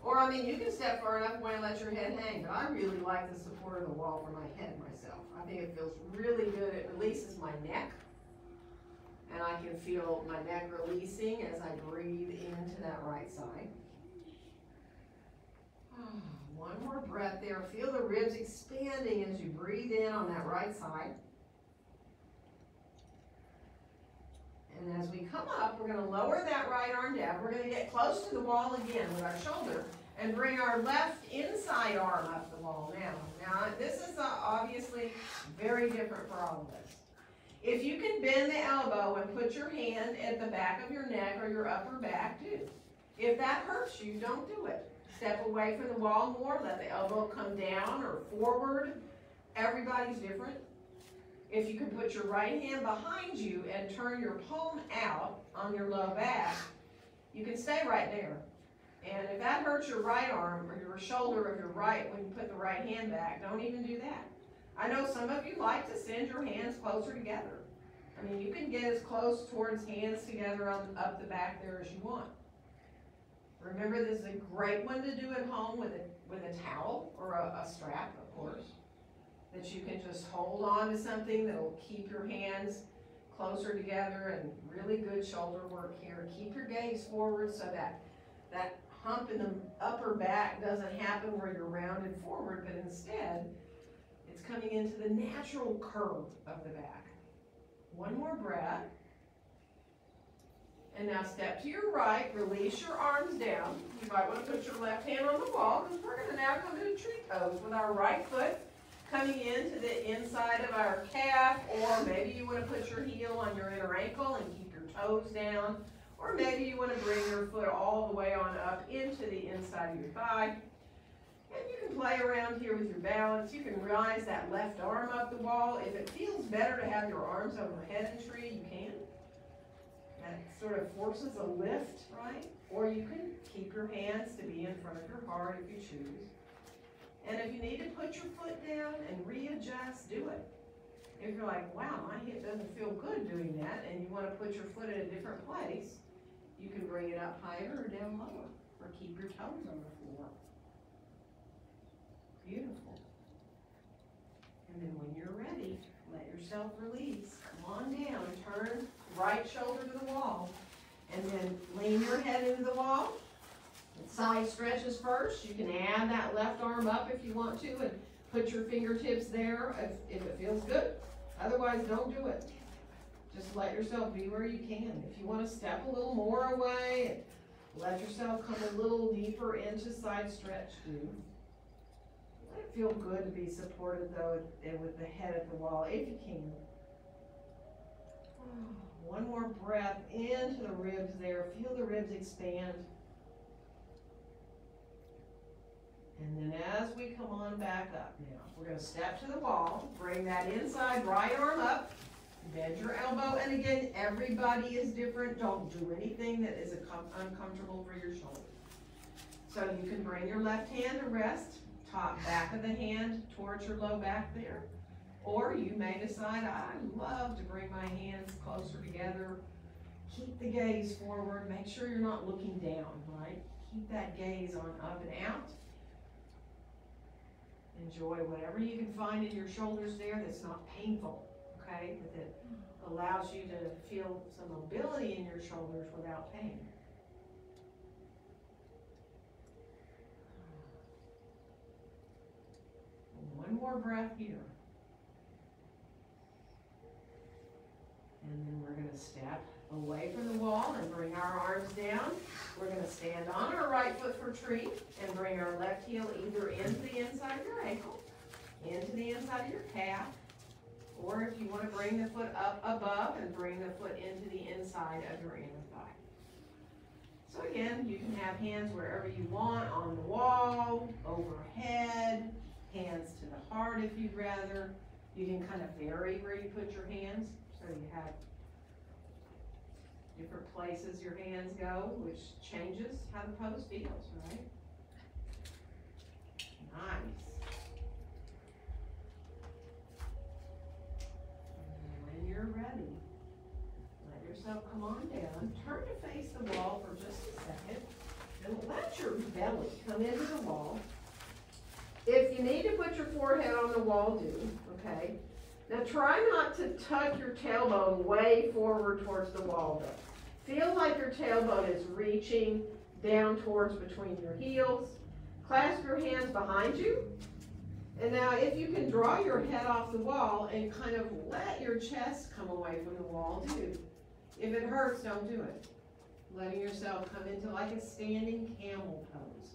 Or, I mean, you can step far enough away and let your head hang, but I really like the support of the wall for my head myself. I think it feels really good. It releases my neck, and I can feel my neck releasing as I breathe into that right side. One more breath there. Feel the ribs expanding as you breathe in on that right side. And as we come up, we're going to lower that right arm down. We're going to get close to the wall again with our shoulder and bring our left inside arm up the wall now. Now, this is obviously very different for all of us. If you can bend the elbow and put your hand at the back of your neck or your upper back, do. If that hurts you, don't do it. Step away from the wall more. Let the elbow come down or forward. Everybody's different. If you can put your right hand behind you and turn your palm out on your low back, you can stay right there. And if that hurts your right arm or your shoulder of your right when you put the right hand back, don't even do that. I know some of you like to send your hands closer together. I mean, you can get as close towards hands together up the back there as you want. Remember, this is a great one to do at home with a towel or a strap, of course, that you can just hold on to something that will keep your hands closer together, and really good shoulder work here. Keep your gaze forward so that that hump in the upper back doesn't happen where you're rounded forward, but instead it's coming into the natural curve of the back. One more breath. And now step to your right, release your arms down. You might want to put your left hand on the wall because we're going to now come to tree pose with our right foot coming into the inside of our calf, or maybe you want to put your heel on your inner ankle and keep your toes down, or maybe you want to bring your foot all the way on up into the inside of your thigh. And you can play around here with your balance. You can rise that left arm up the wall. If it feels better to have your arms overhead in tree, you can. That sort of forces a lift, right? Or you can keep your hands to be in front of your heart if you choose. And if you need to put your foot down and readjust, do it. If you're like, wow, my hip doesn't feel good doing that, and you want to put your foot in a different place, you can bring it up higher or down lower, or keep your toes on the floor. Beautiful. And then when you're ready, let yourself release. Come on down, turn right shoulder to the wall, and then lean your head into the wall. Side stretches first. You can add that left arm up if you want to and put your fingertips there if it feels good. Otherwise, don't do it. Just let yourself be where you can. If you want to step a little more away, let yourself come a little deeper into side stretch, do. Let it feel good to be supported, though, with the head at the wall, if you can. One more breath into the ribs there. Feel the ribs expand. And then as we come on back up now, we're going to step to the wall. Bring that inside right arm up. Bend your elbow. And again, everybody is different. Don't do anything that is uncomfortable for your shoulder. So you can bring your left hand to rest. Top back of the hand towards your low back there. Or you may decide, I love to bring my hands closer together. Keep the gaze forward. Make sure you're not looking down, right? Keep that gaze on up and out. Enjoy whatever you can find in your shoulders there that's not painful, okay? That allows you to feel some mobility in your shoulders without pain. One more breath here. And then we're going to step away from the wall and bring our arms down. We're going to stand on our right foot for tree and bring our left heel either into the inside of your ankle, into the inside of your calf, or if you want to bring the foot up above and bring the foot into the inside of your inner thigh. So again, you can have hands wherever you want, on the wall, overhead, hands to the heart if you'd rather. You can kind of vary where you put your hands. So you have different places your hands go, which changes how the pose feels, right? Nice. And when you're ready, let yourself come on down. Turn to face the wall for just a second. And let your belly come into the wall. If you need to put your forehead on the wall, do, okay? Now try not to tuck your tailbone way forward towards the wall though. Feel like your tailbone is reaching down towards between your heels. Clasp your hands behind you. And now if you can draw your head off the wall and kind of let your chest come away from the wall too. If it hurts, don't do it. Letting yourself come into like a standing camel pose.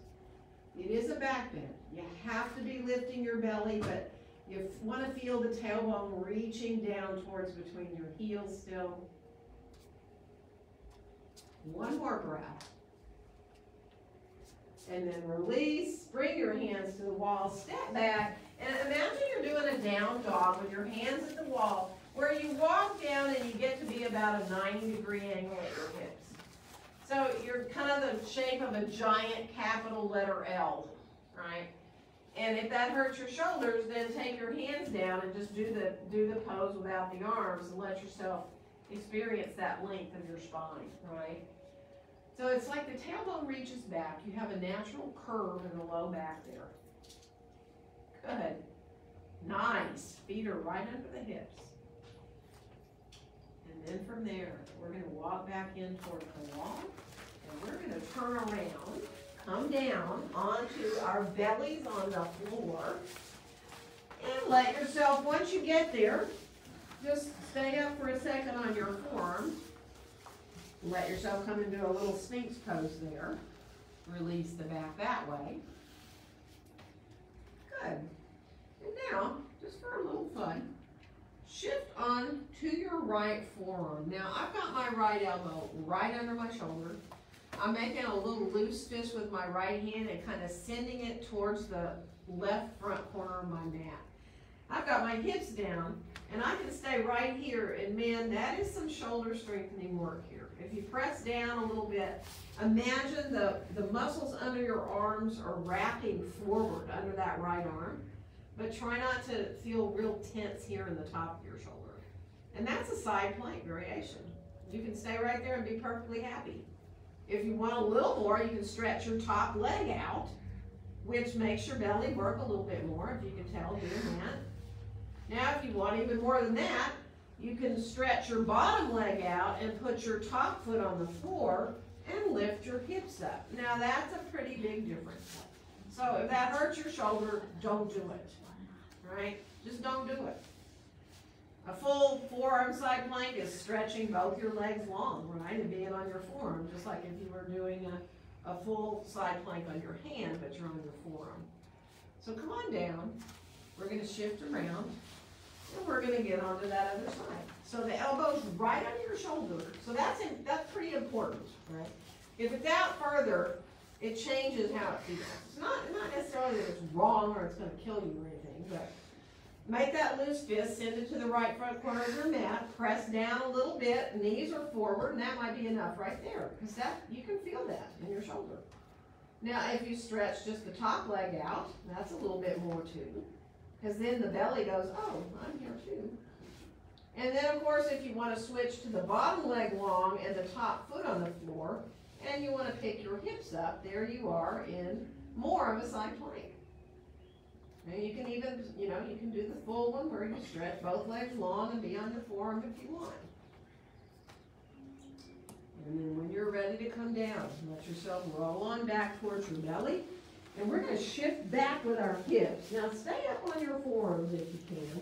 It is a back bend. You have to be lifting your belly, but you want to feel the tailbone reaching down towards between your heels still. One more breath. And then release. Bring your hands to the wall. Step back. And imagine you're doing a down dog with your hands at the wall, where you walk down and you get to be about a 90-degree angle at your hips. So you're kind of the shape of a giant capital letter L, right? And if that hurts your shoulders, then take your hands down and just do the pose without the arms and let yourself experience that length of your spine, right? So it's like the tailbone reaches back. You have a natural curve in the low back there. Good. Nice. Feet are right under the hips. And then from there, we're going to walk back in toward the wall. And we're going to turn around, come down onto our bellies on the floor. And let yourself, once you get there, just stay up for a second on your forearm. Let yourself come into a little Sphinx pose there. Release the back that way. Good. And now, just for a little fun, shift on to your right forearm. Now, I've got my right elbow right under my shoulder. I'm making a little loose fist with my right hand and kind of sending it towards the left front corner of my mat. I've got my hips down, and I can stay right here, and man, that is some shoulder strengthening work here. If you press down a little bit, imagine the muscles under your arms are wrapping forward under that right arm, but try not to feel real tense here in the top of your shoulder. And that's a side plank variation. You can stay right there and be perfectly happy. If you want a little more, you can stretch your top leg out, which makes your belly work a little bit more, if you can tell doing that. Now, if you want even more than that, you can stretch your bottom leg out and put your top foot on the floor and lift your hips up. Now, that's a pretty big difference. So if that hurts your shoulder, don't do it, right? Just don't do it. A full forearm side plank is stretching both your legs long, right, and being on your forearm, just like if you were doing a full side plank on your hand, but you're on your forearm. So come on down. We're going to shift around. And we're gonna get onto that other side. So the elbow's right under your shoulder. So that's pretty important, right? If it's out further, it changes how it feels. It's not necessarily that it's wrong or it's gonna kill you or anything, but make that loose fist, send it to the right front corner of your mat, press down a little bit, knees are forward, and that might be enough right there, because that, you can feel that in your shoulder. Now, if you stretch just the top leg out, that's a little bit more too, because then the belly goes, oh, I'm here too. And then, of course, if you want to switch to the bottom leg long and the top foot on the floor, and you want to pick your hips up, there you are in more of a side plank. And you can even, you can do the full one where you stretch both legs long and be on your forearm if you want. And then when you're ready to come down, let yourself roll on back towards your belly. And we're going to shift back with our hips. Now stay up on your forearms if you can.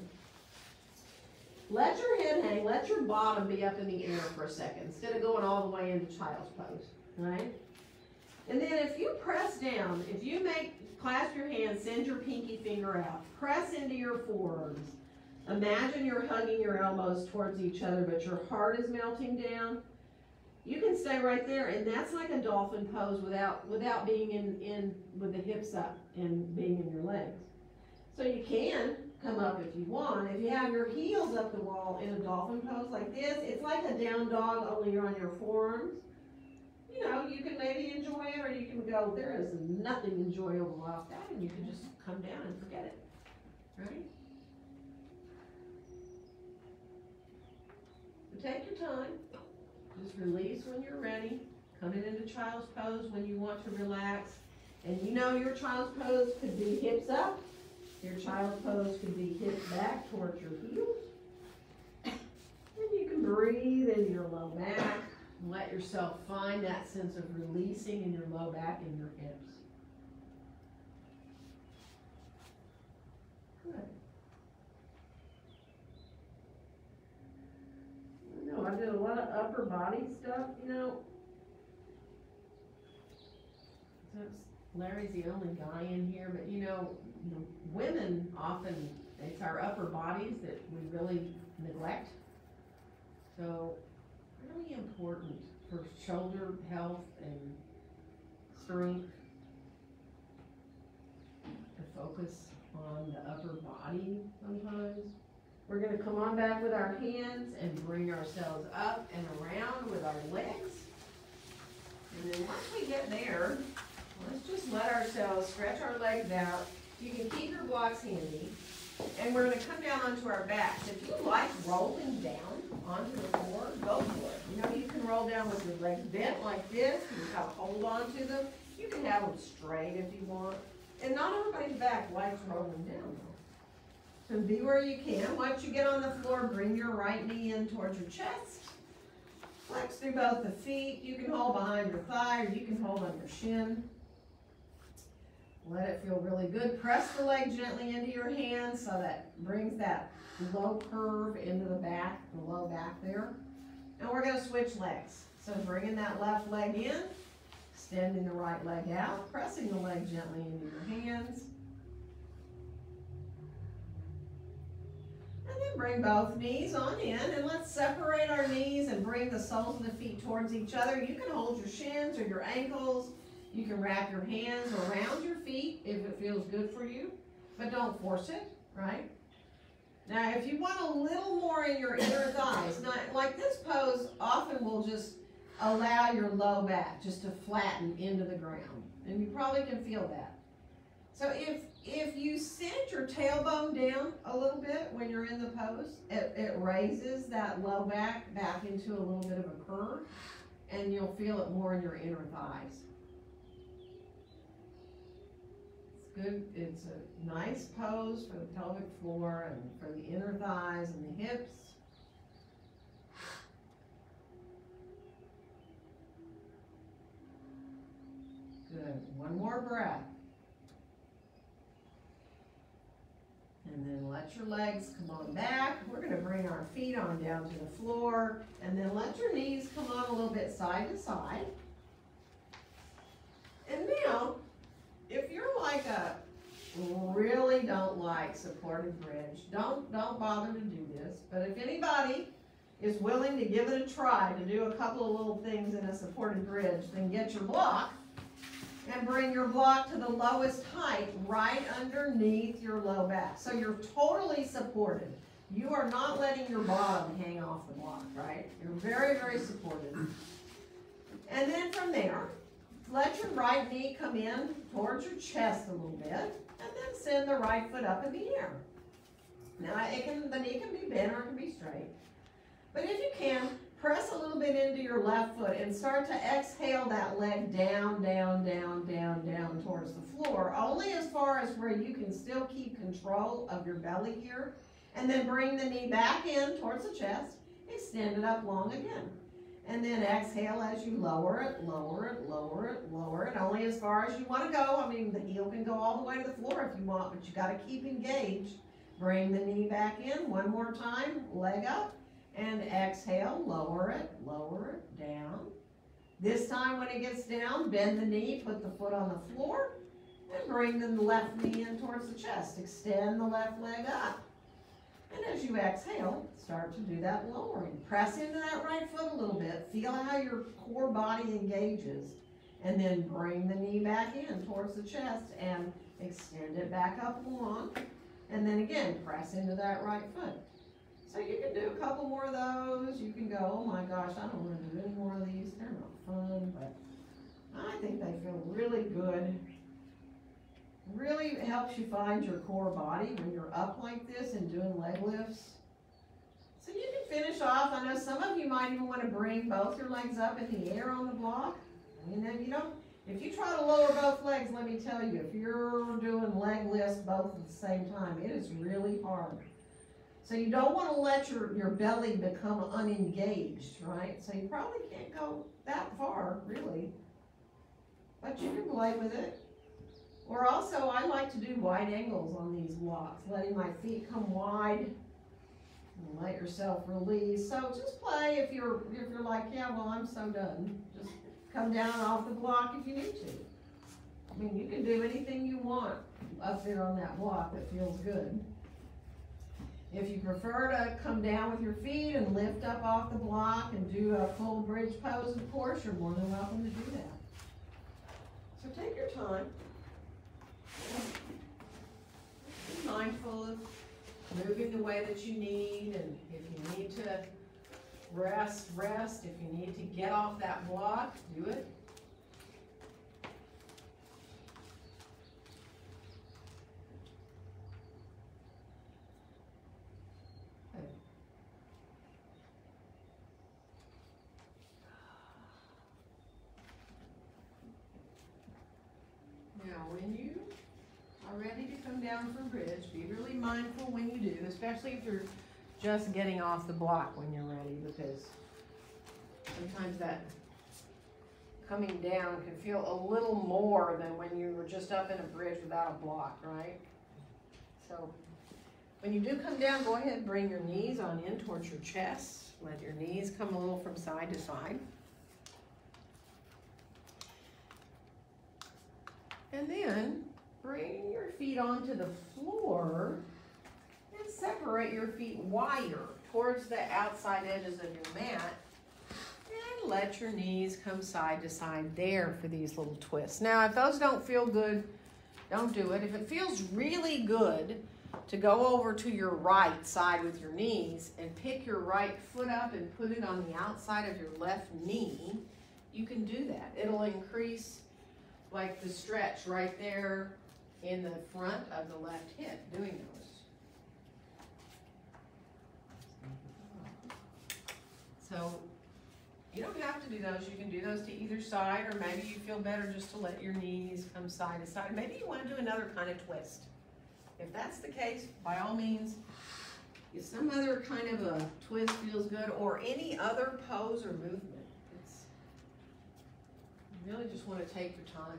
Let your head hang, let your bottom be up in the air for a second instead of going all the way into child's pose, right? And then if you press down, if you clasp your hands, send your pinky finger out, press into your forearms. Imagine you're hugging your elbows towards each other, but your heart is melting down. You can stay right there, and that's like a dolphin pose without being in with the hips up and being in your legs. So you can come up if you want. If you have your heels up the wall in a dolphin pose like this, it's like a down dog, only you're on your forearms. You can maybe enjoy it, or you can go, there is nothing enjoyable about that, and you can just come down and forget it, right? So take your time, just release when you're ready, coming into child's pose when you want to relax, and your child's pose could be hips up, your child's pose could be hips back towards your heels, and you can breathe into your low back. Let yourself find that sense of releasing in your low back and your hips. Good. I did a lot of upper body stuff, Since Larry's the only guy in here, but women often, it's our upper bodies that we really neglect. So, really important for shoulder health and strength to focus on the upper body sometimes. We're going to come on back with our hands and bring ourselves up and around with our legs. And then once we get there, let's just let ourselves stretch our legs out. You can keep your blocks handy. And we're going to come down onto our backs. If you like rolling down onto the floor, go for it. You can roll down with your legs bent like this. You can kind of hold on to them. You can have them straight if you want. And not everybody's back likes rolling down, though. So be where you can. Once you get on the floor, bring your right knee in towards your chest. Flex through both the feet. You can hold behind your thigh, or you can hold on your shin. Let it feel really good. Press the leg gently into your hands so that brings that low curve into the back, the low back there. And we're going to switch legs. So bringing that left leg in, extending the right leg out, pressing the leg gently into your hands. And then bring both knees on in, and let's separate our knees and bring the soles of the feet towards each other. You can hold your shins or your ankles. You can wrap your hands around your feet if it feels good for you, but don't force it, right? Now, if you want a little more in your inner thighs, not like this pose often will just allow your low back just to flatten into the ground, and you probably can feel that. So if you send your tailbone down a little bit when you're in the pose, it raises that low back into a little bit of a curve, and you'll feel it more in your inner thighs. Good. It's a nice pose for the pelvic floor and for the inner thighs and the hips. Good. One more breath. And then let your legs come on back. We're going to bring our feet on down to the floor, and then let your knees come on a little bit side to side. And now, if you're like really don't like right supported bridge. Don't bother to do this, but if anybody is willing to give it a try to do a couple of little things in a supported bridge, then get your block and bring your block to the lowest height right underneath your low back. So you're totally supported. You are not letting your bottom hang off the block, right? You're very, very supported. And then from there, let your right knee come in towards your chest a little bit, and then send the right foot up in the air. Now the knee can be bent or it can be straight. But if you can, press a little bit into your left foot and start to exhale that leg down, down, down, down, down towards the floor, only as far as where you can still keep control of your belly here. And then bring the knee back in towards the chest, extend it up long again. And then exhale as you lower it, lower it, lower it, lower it, only as far as you want to go. I mean, the heel can go all the way to the floor if you want, but you got to keep engaged. Bring the knee back in one more time, leg up, and exhale, lower it, down. This time when it gets down, bend the knee, put the foot on the floor, and bring the left knee in towards the chest. Extend the left leg up. And as you exhale, start to do that lowering. Press into that right foot a little bit. Feel how your core body engages. And then bring the knee back in towards the chest and extend it back up long. And then again, press into that right foot. So you can do a couple more of those. You can go, oh my gosh, I don't want to do any more of these. They're not fun, but I think they feel really good. Really helps you find your core body when you're up like this and doing leg lifts. So you can finish off. I know some of you might even want to bring both your legs up in the air on the block. And then if you try to lower both legs, let me tell you, if you're doing leg lifts both at the same time, it is really hard. So you don't want to let your belly become unengaged, right? So you probably can't go that far, really. But you can play with it. Or also, I like to do wide angles on these blocks, letting my feet come wide and let yourself release. So just play if you're like, yeah, well, I'm so done. Just come down off the block if you need to. I mean, you can do anything you want up there on that block that feels good. If you prefer to come down with your feet and lift up off the block and do a full bridge pose, of course, you're more than welcome to do that. So take your time. Be mindful of moving the way that you need, and if you need to rest. If you need to get off that block, do it. Okay. Now, when you are ready to come down from bridge, be really mindful when you do, especially if you're just getting off the block when you're ready, because sometimes that coming down can feel a little more than when you were just up in a bridge without a block, right? So when you do come down, go ahead and bring your knees on in towards your chest. Let your knees come a little from side to side. And then bring your feet onto the floor and separate your feet wider towards the outside edges of your mat. And let your knees come side to side there for these little twists. Now, if those don't feel good, don't do it. If it feels really good to go over to your right side with your knees and pick your right foot up and put it on the outside of your left knee, you can do that. It'll increase like the stretch right there in the front of the left hip doing those. So you don't have to do those. You can do those to either side, or maybe you feel better just to let your knees come side to side. Maybe you want to do another kind of twist. If that's the case, by all means, if some other kind of a twist feels good, or any other pose or movement. You really just want to take your time.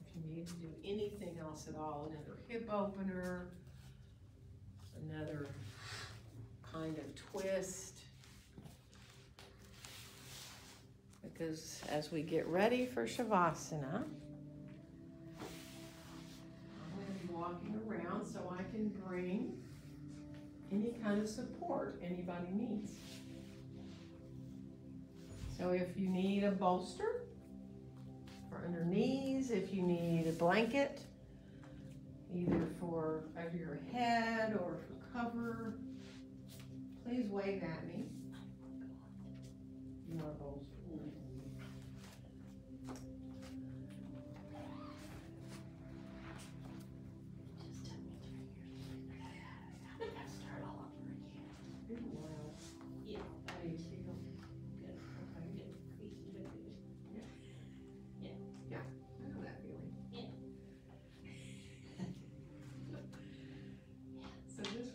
If you need to do anything else at all, another hip opener, another kind of twist. But because as we get ready for Shavasana, I'm going to be walking around so I can bring any kind of support anybody needs. So if you need a bolster for under knees, if you need a blanket, either for over your head or for cover, please wave at me. You want a bolster?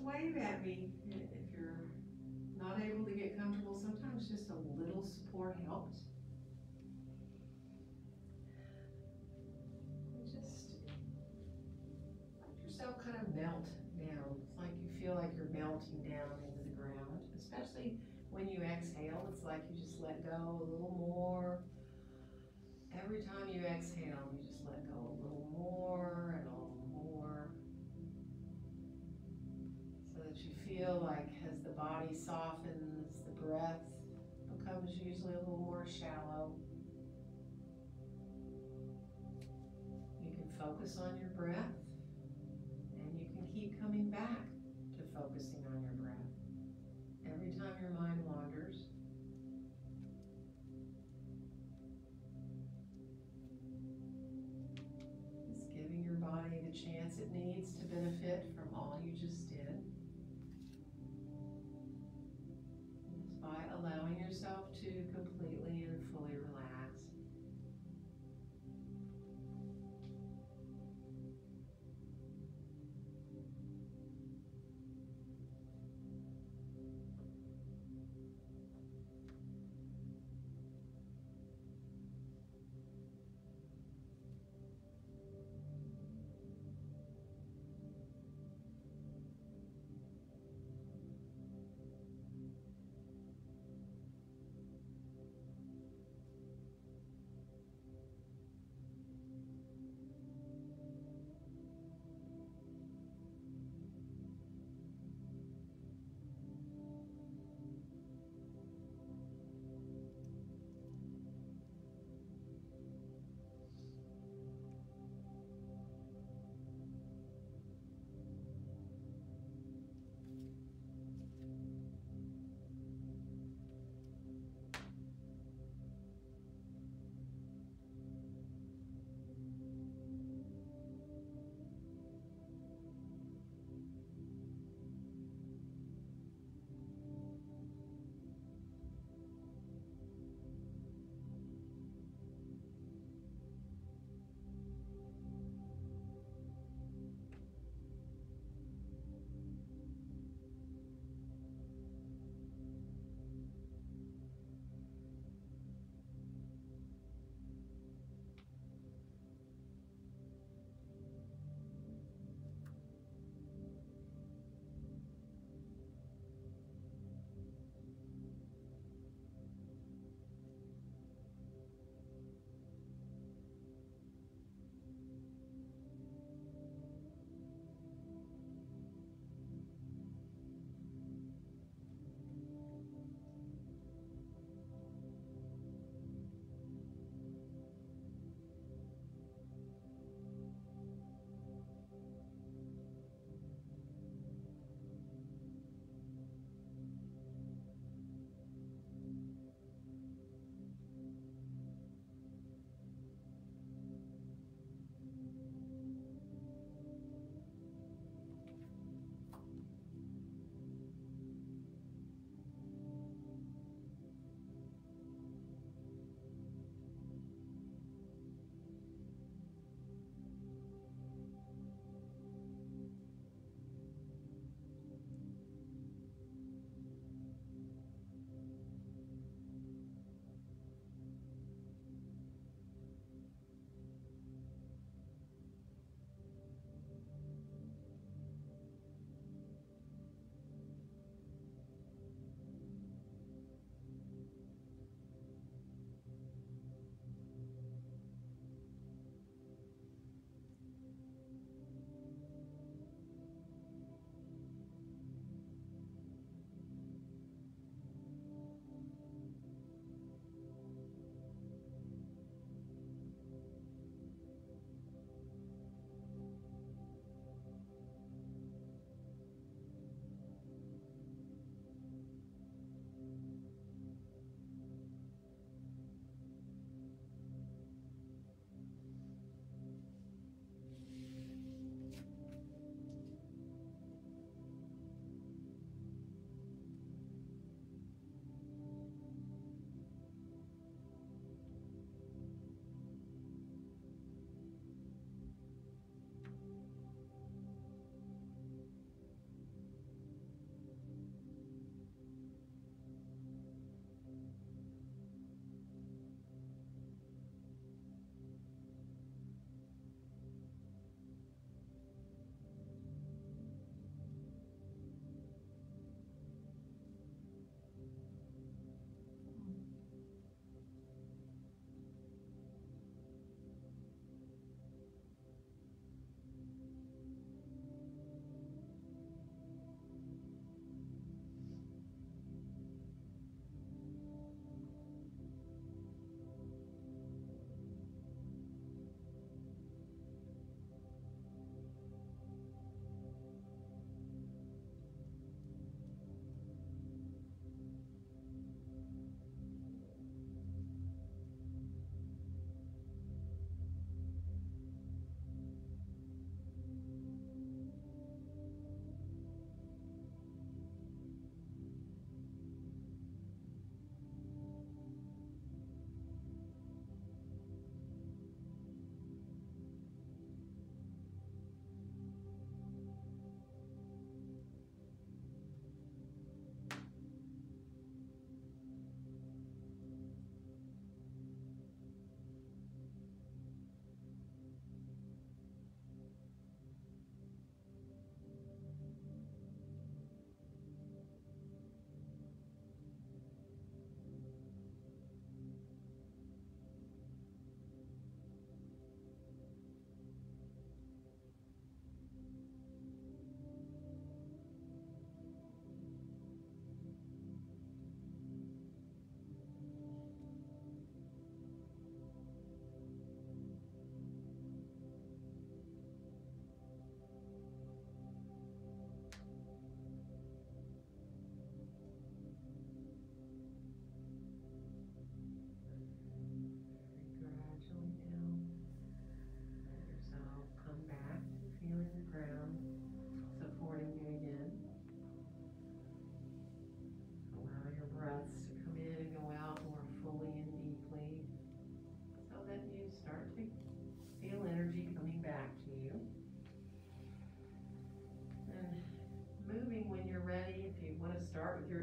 Wave at me if you're not able to get comfortable. Sometimes just a little support helps. Just let yourself kind of melt down. It's like you feel like you're melting down into the ground, especially when you exhale. It's like you just let go a little more. Every time you exhale, you just let go a little more and a little more. So that you feel like as the body softens, the breath becomes usually a little more shallow. You can focus on your breath, and you can keep coming back to focusing on your breath. Every time your mind wanders, just giving your body the chance it needs to benefit from all you just did. By allowing yourself to completely and fully relax.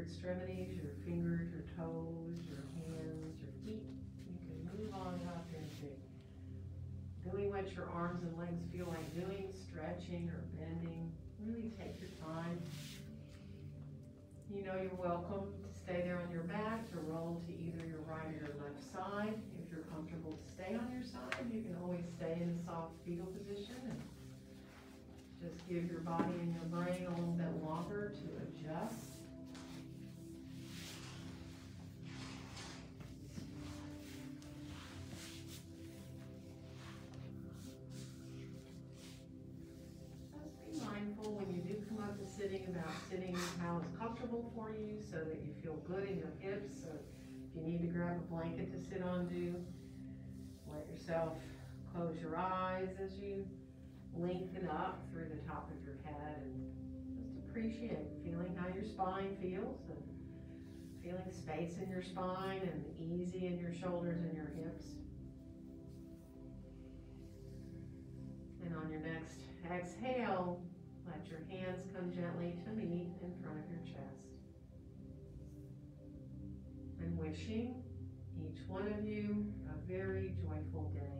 extremities, your fingers, your toes, your hands, your feet. You can move on up into doing what your arms and legs feel like doing, stretching or bending. Really take your time. You know you're welcome to stay there on your back, to roll to either your right or your left side. If you're comfortable to stay on your side, you can always stay in a soft fetal position and just give your body and your brain a little bit longer to adjust. When you do come up to sitting, about sitting how is comfortable for you so that you feel good in your hips. So if you need to grab a blanket to sit on, do. Let yourself close your eyes as you lengthen up through the top of your head, and just appreciate feeling how your spine feels, and feeling space in your spine and easy in your shoulders and your hips. And on your next exhale, let your hands come gently to meet in front of your chest. And wishing each one of you a very joyful day.